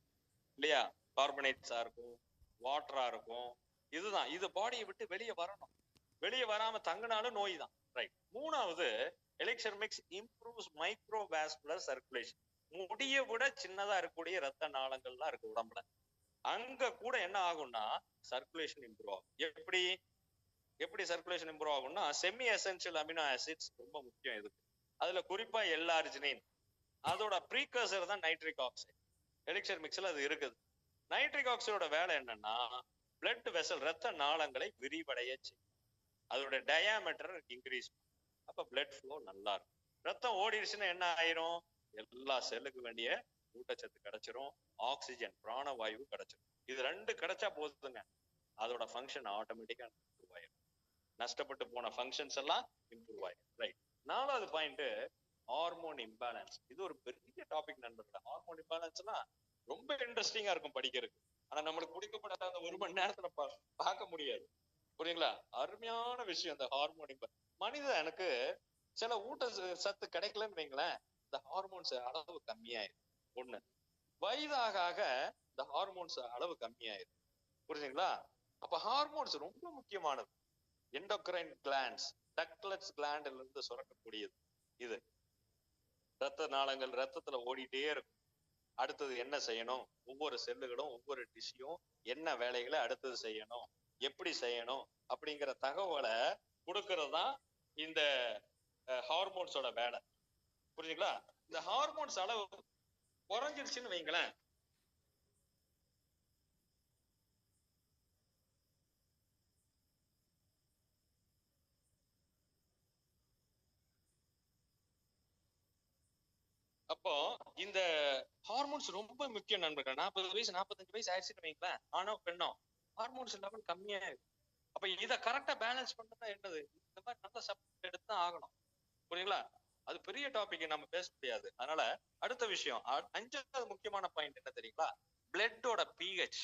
இல்லையா, கார்பனேட்ஸா இருக்கும், வாட்டரா இருக்கும். இதுதான், இது பாடியை விட்டு வெளியே வரணும். வெளியே வராம தங்கினாலும் நோய் தான். ரைட். மூணாவது, elixir mix improves microvascular circulation. முடிய விட சின்னதா இருக்கக்கூடிய ரத்த நாளங்கள்லாம் இருக்கு உடம்புல, அங்க கூட என்ன ஆகும்னா சர்க்குலேஷன் இம்ப்ரூவ் ஆகும். எப்படி சர்க்குலேஷன் இம்ப்ரூவ் ஆகும்னா, செமி எசென்ஷியல் அமினோ ஆசிட்ஸ் ரொம்ப முக்கியம் இதுக்கு. அதுல குறிப்பா எல்-அர்ஜினைன், அதோட ப்ரீகர்சர் தான் நைட்ரிக் ஆக்சைடு. எலிக்சர் மிக்ஸ்ல அது இருக்குது. நைட்ரிக் ஆக்சைடோட வேலை என்னன்னா, பிளட் வெசல், ரத்த நாளங்களை விரிவடைய செய்யும். அதோட டயாமீட்டர் இன்க்ரீஸ். அப்ப பிளட் ஃப்ளோ நல்லா இருக்கும். ரத்தம் ஓடிடுச்சுன்னா என்ன ஆயிரும், எல்லா செல்லுக்கு வேண்டிய ஊட்டச்சத்து கிடைச்சிரும், ஆக்சிஜன் பிராணவாயு கிடைச்சிரும். இது ரெண்டு கிடைச்சா போதுங்க, அதோட ஃபங்க்ஷன் ஆட்டோமேட்டிக்கா இம்ப்ரூவ் ஆயிடும். நஷ்டப்பட்டு போன ஃபங்க்ஷன்ஸ் எல்லாம் இம்ப்ரூவ் ஆயிடும். ரைட். நாலாவது பாயிண்ட், ஹார்மோன் இம்பேலன்ஸ். இது ஒரு பெரிய டாபிக் நண்பர்களே. ஹார்மோன் இம்பேலன்ஸ்னா ரொம்ப இன்ட்ரெஸ்டிங்கா இருக்கும் படிக்கிறதுக்கு. ஆனா நம்மளுக்கு பிடிக்கப்படாத அந்த 1 மணி நேரத்துல பார்க்க முடியாது. புரியுங்களா? அருமையான விஷயம் இந்த ஹார்மோன் இம்பேலன்ஸ். மனிதனுக்கு சில ஊட்ட சத்து கிடைக்கலன்னு வைங்களேன், இந்த ஹார்மோன்ஸ் அளவு கம்மியாயிரும். ஒண்ணு, வயதாக ஆக இந்த ஹார்மோன்ஸ் அளவு கம்மியாயிரும். புரியுதுங்களா? அப்ப ஹார்மோன்ஸ் ரொம்ப முக்கியமானது. எண்டோக்ரைன் கிளாண்ட்ஸ், டக்லெட்ஸ் கிளாண்ட்ல இருந்து சுரக்கக்கூடியது. இது ரத்த நாளங்கள் ரத்தத்துல ஓடிட்டே இருக்கும். அடுத்தது என்ன செய்யணும், ஒவ்வொரு செல்லுகளும் ஒவ்வொரு டிஷ்யூம் என்ன வேலைகளை அடுத்தது செய்யணும், எப்படி செய்யணும் அப்படிங்கிற தகவலை கொடுக்கறது தான் இந்த ஹார்மோன்ஸோட வேலை. புரியுதுங்களா? இந்த ஹார்மோன்ஸ் அளவு குறைஞ்சிருச்சுன்னு வைங்களேன், அப்போ இந்த ஹார்மோன்ஸ் ரொம்ப முக்கியம் நண்பர்கள். 40 வயசு 45 வயசு ஆயிடுச்சுன்னு வைங்களேன், ஆனோ பெண்ணோ, ஹார்மோன்ஸ் லெவல் கம்மியா இருக்கு. அப்ப இதை கரெக்டா பேலன்ஸ் பண்றதா என்னது, இந்த மாதிரி நல்ல சப்ளிமெண்ட் எடுத்து தான் ஆகணும். புரியுங்களா? அது பெரிய டாபிக், நம்ம பேச முடியாது. அதனால அடுத்த விஷயம், 5வது முக்கியமான பாயிண்ட் என்ன தெரியுங்களா, பிளட்டோட பிஹெச்.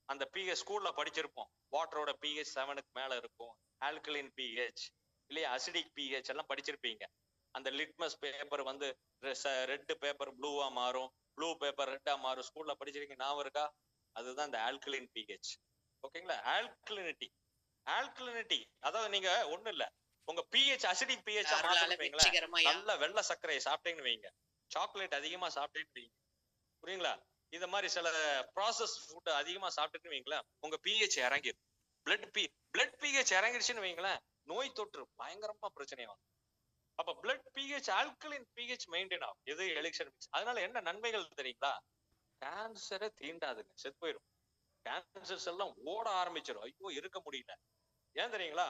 அந்த பிஹெச் ஸ்கூல்ல படிச்சிருப்போம். வாட்டரோட பிஹெச் 7க்கு மேல இருக்கும், ஆல்கலைன் பிஹெச் இல்லையா, அசிடிக் பிஹெச் எல்லாம் படிச்சிருப்பீங்க. அந்த லிட்மஸ் பேப்பர் வந்து ரெட் பேப்பர் ப்ளூவா மாறும், ப்ளூ பேப்பர் ரெட்டா மாறும், ஸ்கூல்ல படிச்சிருக்கீங்க, ஞாபகம் இருக்கா? அதுதான் இந்த ஆல்கலைன் பிஹெச். ஓகேங்களா? ஆல்கலினிட்டி அதாவது நீங்க ஒண்ணு இல்ல, உங்க பிஹெச் அசிடிக் பிஹெச் நல்ல வெள்ளை சர்க்கரையை சாப்பிட்டீங்கன்னு வைங்க, சாக்லேட் அதிகமா சாப்பிட்டேன்னு வைங்க, புரியுங்களா, இந்த மாதிரி சில ப்ராசஸ் ஃபுட் அதிகமா சாப்பிட்டுன்னு வைங்களேன், உங்க பிஹெச் இறங்கிடும். பிளட் பிஹெச் இறங்கிடுச்சுன்னு வைங்களேன், நோய் தொற்று பயங்கரமா பிரச்சனையாகும். அப்ப blood pH, alkaline pH maintain ஆகும். எது எலிக்சர் மிக்ஸ். அதனால என்ன நன்மைகள் தெரியுங்களா, கேன்சரை தீண்டாதுங்க, செத்து போயிடும். கேன்சர்ஸ் எல்லாம் ஓட ஆரம்பிச்சிடும், ஐயோ இருக்க முடியல. ஏன் தெரியுங்களா,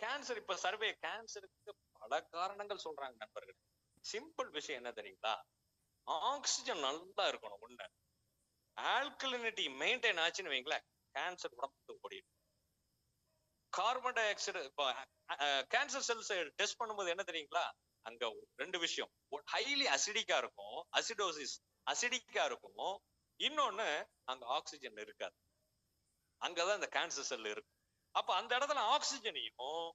கேன்சர் இப்ப சர்வே, கேன்சருக்கு பல காரணங்கள் சொல்றாங்க நண்பர்கள். சிம்பிள் விஷயம் என்ன தெரியுங்களா, ஆக்சிஜன் நல்லா இருக்கணும். ஒண்ணு, ஆல்கலினிட்டி மெயின்டைன் ஆச்சுன்னு வைங்களேன், கேன்சர் உடம்புக்கு ஓடிடும். கார்பன் டை ஆக்சைடு, இப்போ கேன்சர் செல்ஸ் டெஸ்ட் பண்ணும்போது என்ன தெரியுங்களா, அங்க 2 விஷயம், ஹைலி அசிடிக்கா இருக்கும், அசிடோசிஸ், அசிடிக்கா இருக்கும். இன்னொன்னு அங்க ஆக்சிஜன் இருக்காது, அங்கதான் இந்த கேன்சர் செல் இருக்கும். அப்ப அந்த இடத்துல ஆக்சிஜனையும்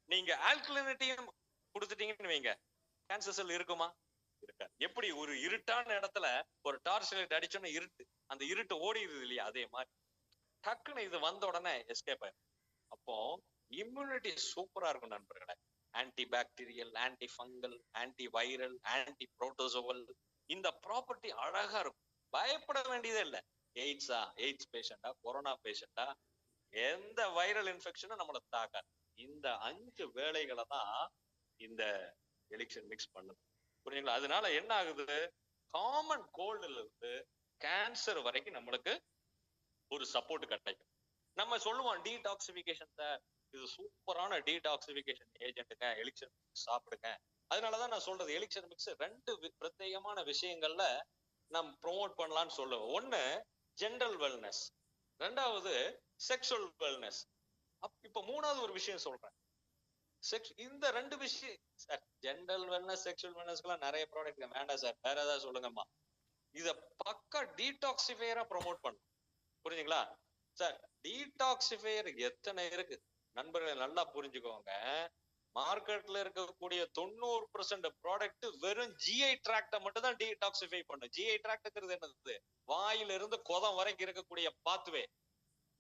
நீங்க ஆல்கலினிட்டியும் கொடுத்துட்டீங்கன்னு வைங்க, கேன்சர் செல் இருக்குமா? இருக்காது. எப்படி ஒரு இருட்டான இடத்துல ஒரு டார்ச் லைட் அடிச்சோன்னா இருட்டு, அந்த இருட்டு ஓடிடுது இல்லையா, அதே மாதிரி டக்குன்னு இது வந்த உடனே எஸ்கேப் ஆயிடும். அப்போ இம்யூனிட்டி சூப்பரா இருக்கும் நண்பர்களே. Anti bacterial, anti fungal, anti viral, anti protozoal, இந்த ப்ராப்பர்ட்டி அழகா இருக்கும். பயப்பட வேண்டியதே இல்லை. எய்ட்ஸ் பேஷண்டா, கொரோனா பேஷண்டா, எந்த வைரல் இன்ஃபெக்ஷனும் நம்மளை தாக்காது. இந்த 5 வேலைகளை தான் இந்த எலிக்சர் மிக்ஸ் பண்ணுது. புரியுங்களா? அதனால என்ன ஆகுது, காமன் கோல்டுல இருந்து கேன்சர் வரைக்கும் நம்மளுக்கு ஒரு சப்போர்ட் கிடைக்கும். நம்ம சொல்லுவோம் டீடாக்சிபிகேஷன் சார், இது சூப்பரான டீடாக்சிபிகேஷன் ஏஜென்ட்டுங்க, எலிக்சர் சாப்பிடுங்க. அதனாலதான் நான் சொல்றது எலிக்சர் மிக்ஸ் 2 பிரத்யேகமான விஷயங்கள்ல நம்ம ப்ரோமோட் பண்ணலாம்னு சொல்லுவோம். ஒண்ணு ஜெனரல் வெல்னஸ், 2வது செக்ஷுவல் வெல்னஸ். இப்ப 3வது ஒரு விஷயம் சொல்றேன். இந்த 2 விஷயம் சார், ஜெனரல் வெல்னஸ், செக்ஷுவல் வெல்னஸ்க்குலாம் நிறைய ப்ராடக்ட் வேண்டாம் சார், வேற ஏதாவது சொல்லுங்கம்மா. இத பக்கா டீடாக்சிஃபையரா ப்ரோமோட் பண்ணும். புரியுதுங்களா சார்? டீடாக்சிஃபையர் எத்தனை இருக்கு நண்பர்களை நல்லா புரிஞ்சுக்கோங்க. மார்க்கெட்ல இருக்கக்கூடிய 90% ப்ராடக்ட் வெறும் ஜிஐ டிராக்ட மட்டும் தான் டீடாக்சிஃபை பண்ணும். ஜிஐ டிராக்ட்ங்கிறது என்னது? வாயில இருந்து குதம் வரைக்கும் இருக்கக்கூடிய pathway,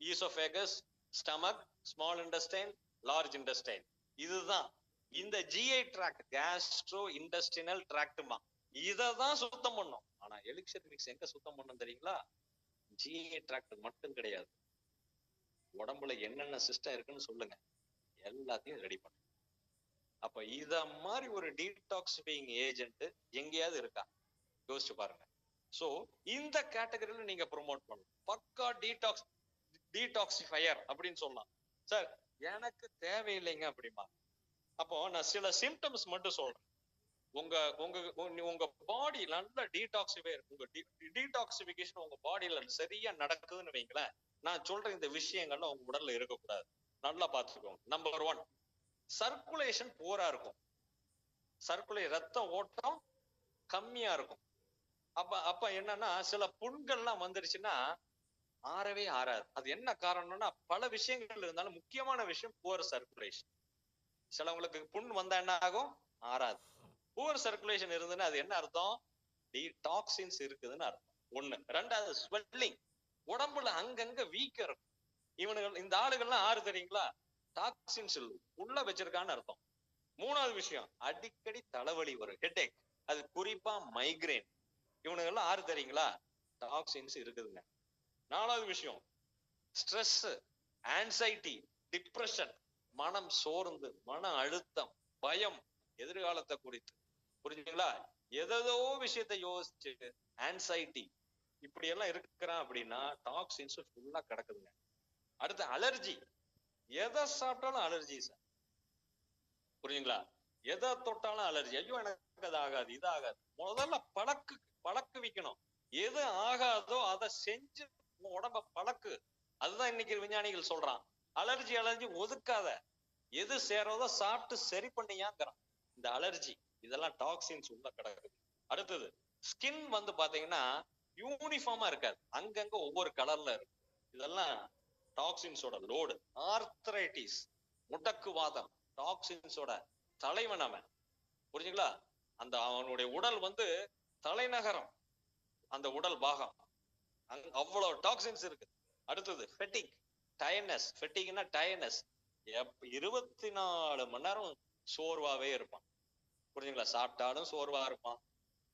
oesophagus, stomach, small intestine, large intestine, இதுதான் இந்த ஜிஐ டிராக்ட், கேஸ்ட்ரோ இன்டெஸ்டினல் டிராக்ட்மா. இததான் சுத்தம் பண்ணும். ஆனா எலிக்சர் மிக்ஸ் எங்க சுத்தம் பண்ணும் தெரியுங்களா? ஜிஐ டிராக்ட் மட்டும் கிடையாது, உடம்புல என்னென்ன சிஸ்டம் இருக்குன்னு சொல்லுங்க, எல்லாத்தையும் ரெடி பண்ணும். அப்ப இத மாதிரி ஒரு டீடாக்சிஃபைங் ஏஜென்ட் எங்கேயாவது இருக்கா? யோசிச்சு பாருங்க. சோ இந்த கேட்டகரியில நீங்க ப்ரோமோட் பண்ணணும். பக்கா டீடாக்சிஃபையர் அப்படின்னு சொல்லலாம். சார் எனக்கு தேவையில்லைங்க அப்படிமா. அப்போ நான் சில சிம்டம்ஸ் மட்டும் சொல்றேன். உங்க உங்க உங்க பாடி நல்ல டீடாக்சிஃபையர், உங்க டீடாக்சிபிகேஷன் உங்க பாடியில சரியா நடக்குதுன்னு வைங்களேன், நான் சொல்ற இந்த விஷயங்கள்லாம் உங்க உடல்ல இருக்கக்கூடாது. நல்லா பாத்துக்கோங்க. நம்பர் 1, சர்க்குலேஷன் போரா இருக்கும். ரத்த ஓட்டம் கம்மியா இருக்கும். அப்ப என்னன்னா சில புண்கள்லாம் வந்துருச்சுன்னா ஆறவே ஆறாது. அது என்ன காரணம்னா பல விஷயங்கள் இருந்தாலும் முக்கியமான விஷயம் புவர் சர்க்குலேஷன். சிலவங்களுக்கு புண் வந்தா என்ன ஆகும்? ஆறாது. புவர் சர்க்குலேஷன் இருந்ததுன்னா அது என்ன அர்த்தம்? டாக்ஸின்ஸ் இருக்குதுன்னு அர்த்தம். 1. 2வது ஸ்வெல்லிங், உடம்புல அங்கங்க வீக்கம் இருக்கும். இவனுகள் இந்த ஆளுகள்லாம் ஆறு தெரியுங்களா? டாக்ஸின்ஸ் உள்ள வச்சிருக்கான்னு அர்த்தம். 3வது விஷயம், அடிக்கடி தலைவலி வரும், ஹெட்டேக், அது குறிப்பா மைக்ரேன். இவனுங்கெல்லாம் ஆறு தெரியுங்களா? டாக்ஸின்ஸ் இருக்குதுங்க. 4வது விஷயம், ஸ்ட்ரெஸ், ஆன்சைட்டி, டிப்ரெஷன், மனம் சோர்ந்து, மன அழுத்தம், பயம், எதிர்காலத்தை குறித்து. புரிஞ்சுங்களா? எதோ விஷயத்தை யோசிச்சு ஆன்சைட்டி இப்படி எல்லாம் இருக்கிறான் அப்படின்னா டாக்ஸின்ஸ் ஃபுல்லா கிடக்குதுங்க. அடுத்து அலர்ஜி, எதை சாப்பிட்டாலும் அலர்ஜி சார். புரியுங்களா? எதை தொட்டாலும் அலர்ஜி. ஐயோ எனக்கு அது ஆகாது, இது ஆகாது. முதல்ல பழக்கு வைக்கணும். எது ஆகாதோ அதை செஞ்சு உடம்ப பழக்கு. அதுதான் இன்னைக்கு விஞ்ஞானிகள் சொல்றான். அலர்ஜி ஒதுக்காத, எது சேரதோ சாப்பிட்டு சரி பண்ணியாங்கிறான். இந்த அலர்ஜி இதெல்லாம் டாக்ஸின்ஸ் உள்ள கிடக்குது. அடுத்தது ஸ்கின் வந்து பாத்தீங்கன்னா யூனிஃபார்மா இருக்காது, அங்கங்க ஒவ்வொரு கலர்ல இருக்கு. இதெல்லாம் டாக்ஸின்ஸோட லோடு. ஆர்த்ரைட்டிஸ், முடக்குவாதம், டாக்ஸின்ஸோட தலைவன் அவன். புரிஞ்சுங்களா? அந்த அவனுடைய உடல் வந்து தலைநகரம், அந்த உடல் பாகம், அவ்வளவு டாக்ஸின்ஸ் இருக்கு. அடுத்தது ஃபெட்டிக், டயர்னஸ். ஃபெட்டிக்னா டயர்னஸ், 24 மணி நேரம் சோர்வாவே இருப்பான். புரிஞ்சுங்களா? சாப்பிட்டாலும் சோர்வா இருப்பான்,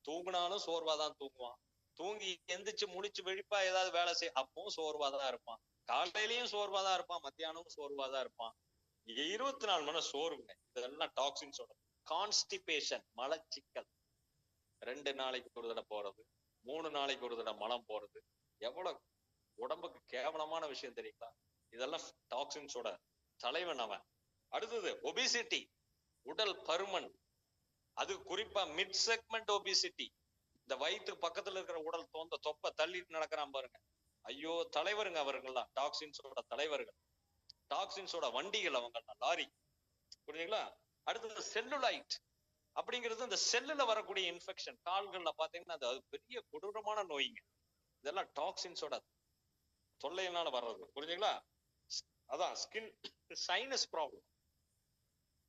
தூங்கினாலும் சோர்வாதான் தூங்குவான், தூங்கி எந்திரிச்சு முழிச்சு விழிப்பா ஏதாவது வேலை செய்ய அப்பவும் சோர்வாதான் இருப்பான், காலையிலயும் சோர்வாதான் இருப்பான், மத்தியானமும் சோர்வாதான் இருப்பான். 24 மணி நேரம் சோர்வுங்க. இதெல்லாம் டாக்ஸின்ஸோட. கான்ஸ்டிபேஷன், மலச்சிக்கல், 2 நாளைக்கு ஒரு தடவை போறது, 3 நாளைக்கு ஒரு தடவை மலம் போறது, எவ்வளவு உடம்புக்கு கேவலமான விஷயம் தெரியுங்களா? இதெல்லாம் டாக்ஸின்ஸோட தலைவன் அவன். அடுத்தது ஒபிசிட்டி, உடல் பருமன், அது குறிப்பா மிட் செக்மெண்ட் ஒபிசிட்டி. இந்த வயிற்று பக்கத்துல இருக்கிற உடல் தோந்த தொப்பை தள்ளிட்டு நடக்கிறான் பாருங்க, ஐயோ தலைவருங்க அவர்கள்லாம், டாக்ஸின்ஸோட தலைவர்கள், டாக்ஸின்ஸோட வண்டிகள் அவங்க லாரி. புரியுதுங்களா? அடுத்தது செல்லுலைட், அப்படிங்கிறது இந்த செல்லுல வரக்கூடிய இன்ஃபெக்ஷன். கால்கள்ல பாத்தீங்கன்னா அது பெரிய கொடூரமான நோய்ங்க. இதெல்லாம் டாக்ஸின்ஸோட தொல்லையினால வர்றது. புரிஞ்சுங்களா? அதான் ஸ்கின் சைனஸ் ப்ராப்ளம்,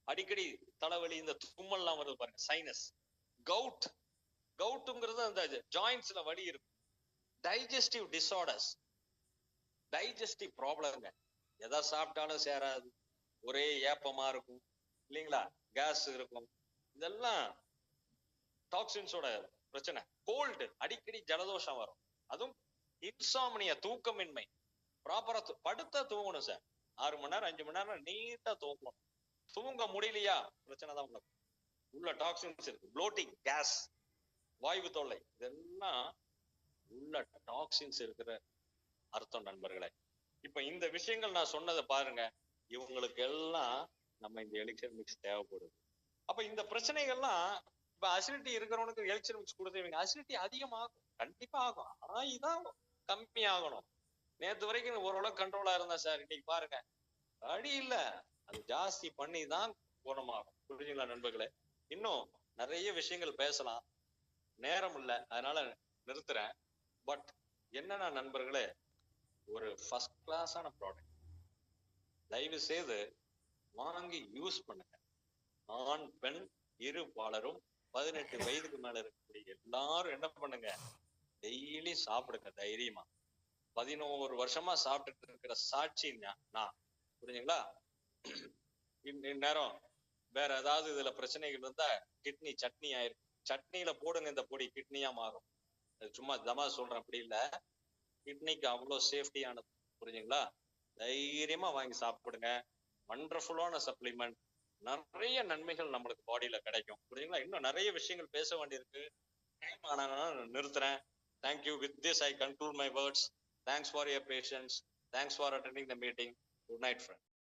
அடிக்கடி தலைவலி, இந்த தும்மல்லாம் வருது பாருங்க, சைனஸ். கவுட், கவுட்டுங்கிறது அந்த ஜாயின்ஸ்ல வலி இருக்கும். டைஜஸ்டிவ் டிசார்டர்ஸ், டைஜஸ்டிவ் ப்ராப்ளம்ங்க. எதை சாப்பிட்டாலும் சேராது, ஒரே ஏப்பமா இருக்கும் இல்லைங்களா, கேஸ் இருக்கும், இதெல்லாம் டாக்ஸின்ஸோட பிரச்சனை. கோல்டு, அடிக்கடி ஜலதோஷம் வரும். அதுவும் இன்சாம்னியா, தூக்கமின்மை. ப்ராப்பரா படுத்தா தூங்கணும் சார், 6 மணி நேரம் 5 மணி நேரம் நீட்டா தூங்கணும். தூங்க முடியலையா பிரச்சனை தான் உங்களுக்கு. உள்ள டாக்ஸின்ஸ் இருக்கு. ப்ளோட்டிங், கேஸ், வாய்வு தொல்லை, இதெல்லாம் உள்ள டாக்ஸின்ஸ் இருக்கிற அர்த்தம் நண்பர்களே. இப்ப இந்த விஷயங்கள் நான் சொன்னதை பாருங்க, இவங்களுக்கு எல்லாம் நம்ம இந்த எலிக்சர் மிக்ஸ் தேவைப்படுது. அப்ப இந்த பிரச்சனைகள்லாம் இப்ப அசிடிட்டி இருக்கிறவனுக்கு எலிக்சர் மிக்ஸ் கொடுத்தீங்க, அசிடிட்டி அதிகமாகும், கண்டிப்பா ஆகும். ஆனா இதான் கம்மி ஆகணும். நேத்து வரைக்கும் ஓரளவு கண்ட்ரோலா இருந்தா சார், இன்னைக்கு பாருங்க வழி இல்ல, அது ஜாஸ்தி பண்ணி தான் குணமாகும். புரிஞ்சுங்களா நண்பர்களே? இன்னும் நிறைய விஷயங்கள் பேசலாம், நேரம் இல்லை, அதனால நிறுத்துறேன். பட் என்னன்னா நண்பர்களே, ஒரு ஃபர்ஸ்ட் கிளாஸான ப்ராடக்ட் தயவு செய்து வாங்கி யூஸ் பண்ணுங்க. ஆண் பெண் இரு பாலரும் 18 வயதுக்கு மேல இருக்கக்கூடிய எல்லாரும் என்ன பண்ணுங்க, டெய்லி சாப்பிடுங்க தைரியமா. 11 வருஷமா சாப்பிட்டுட்டு இருக்கிற சாட்சி நான். புரிஞ்சுங்களா? இந்நேரம் வேற ஏதாவது இதுல பிரச்சனைகள் இருந்தா கிட்னி சட்னி ஆயிரும். சட்னியில போடுங்க இந்த பொடி, கிட்னியா மாறும். சும்மா தமா சொல்றேன், அப்படி இல்ல, கிட்னிக்கு அவ்வளவு சேஃப்டியானது. புரிஞ்சுங்களா? தைரியமா வாங்கி சாப்பிடுங்க. வண்டர்ஃபுல்லான சப்ளிமெண்ட், நிறைய நன்மைகள் நம்மளுக்கு பாடியில கிடைக்கும். புரியுதுங்களா? இன்னும் நிறைய விஷயங்கள் பேச வேண்டியிருக்கு, டைம் ஆனா நிறுத்துறேன். Thank you. With this I conclude my words. Thanks for your patience. Thanks for attending the meeting. Good night friend.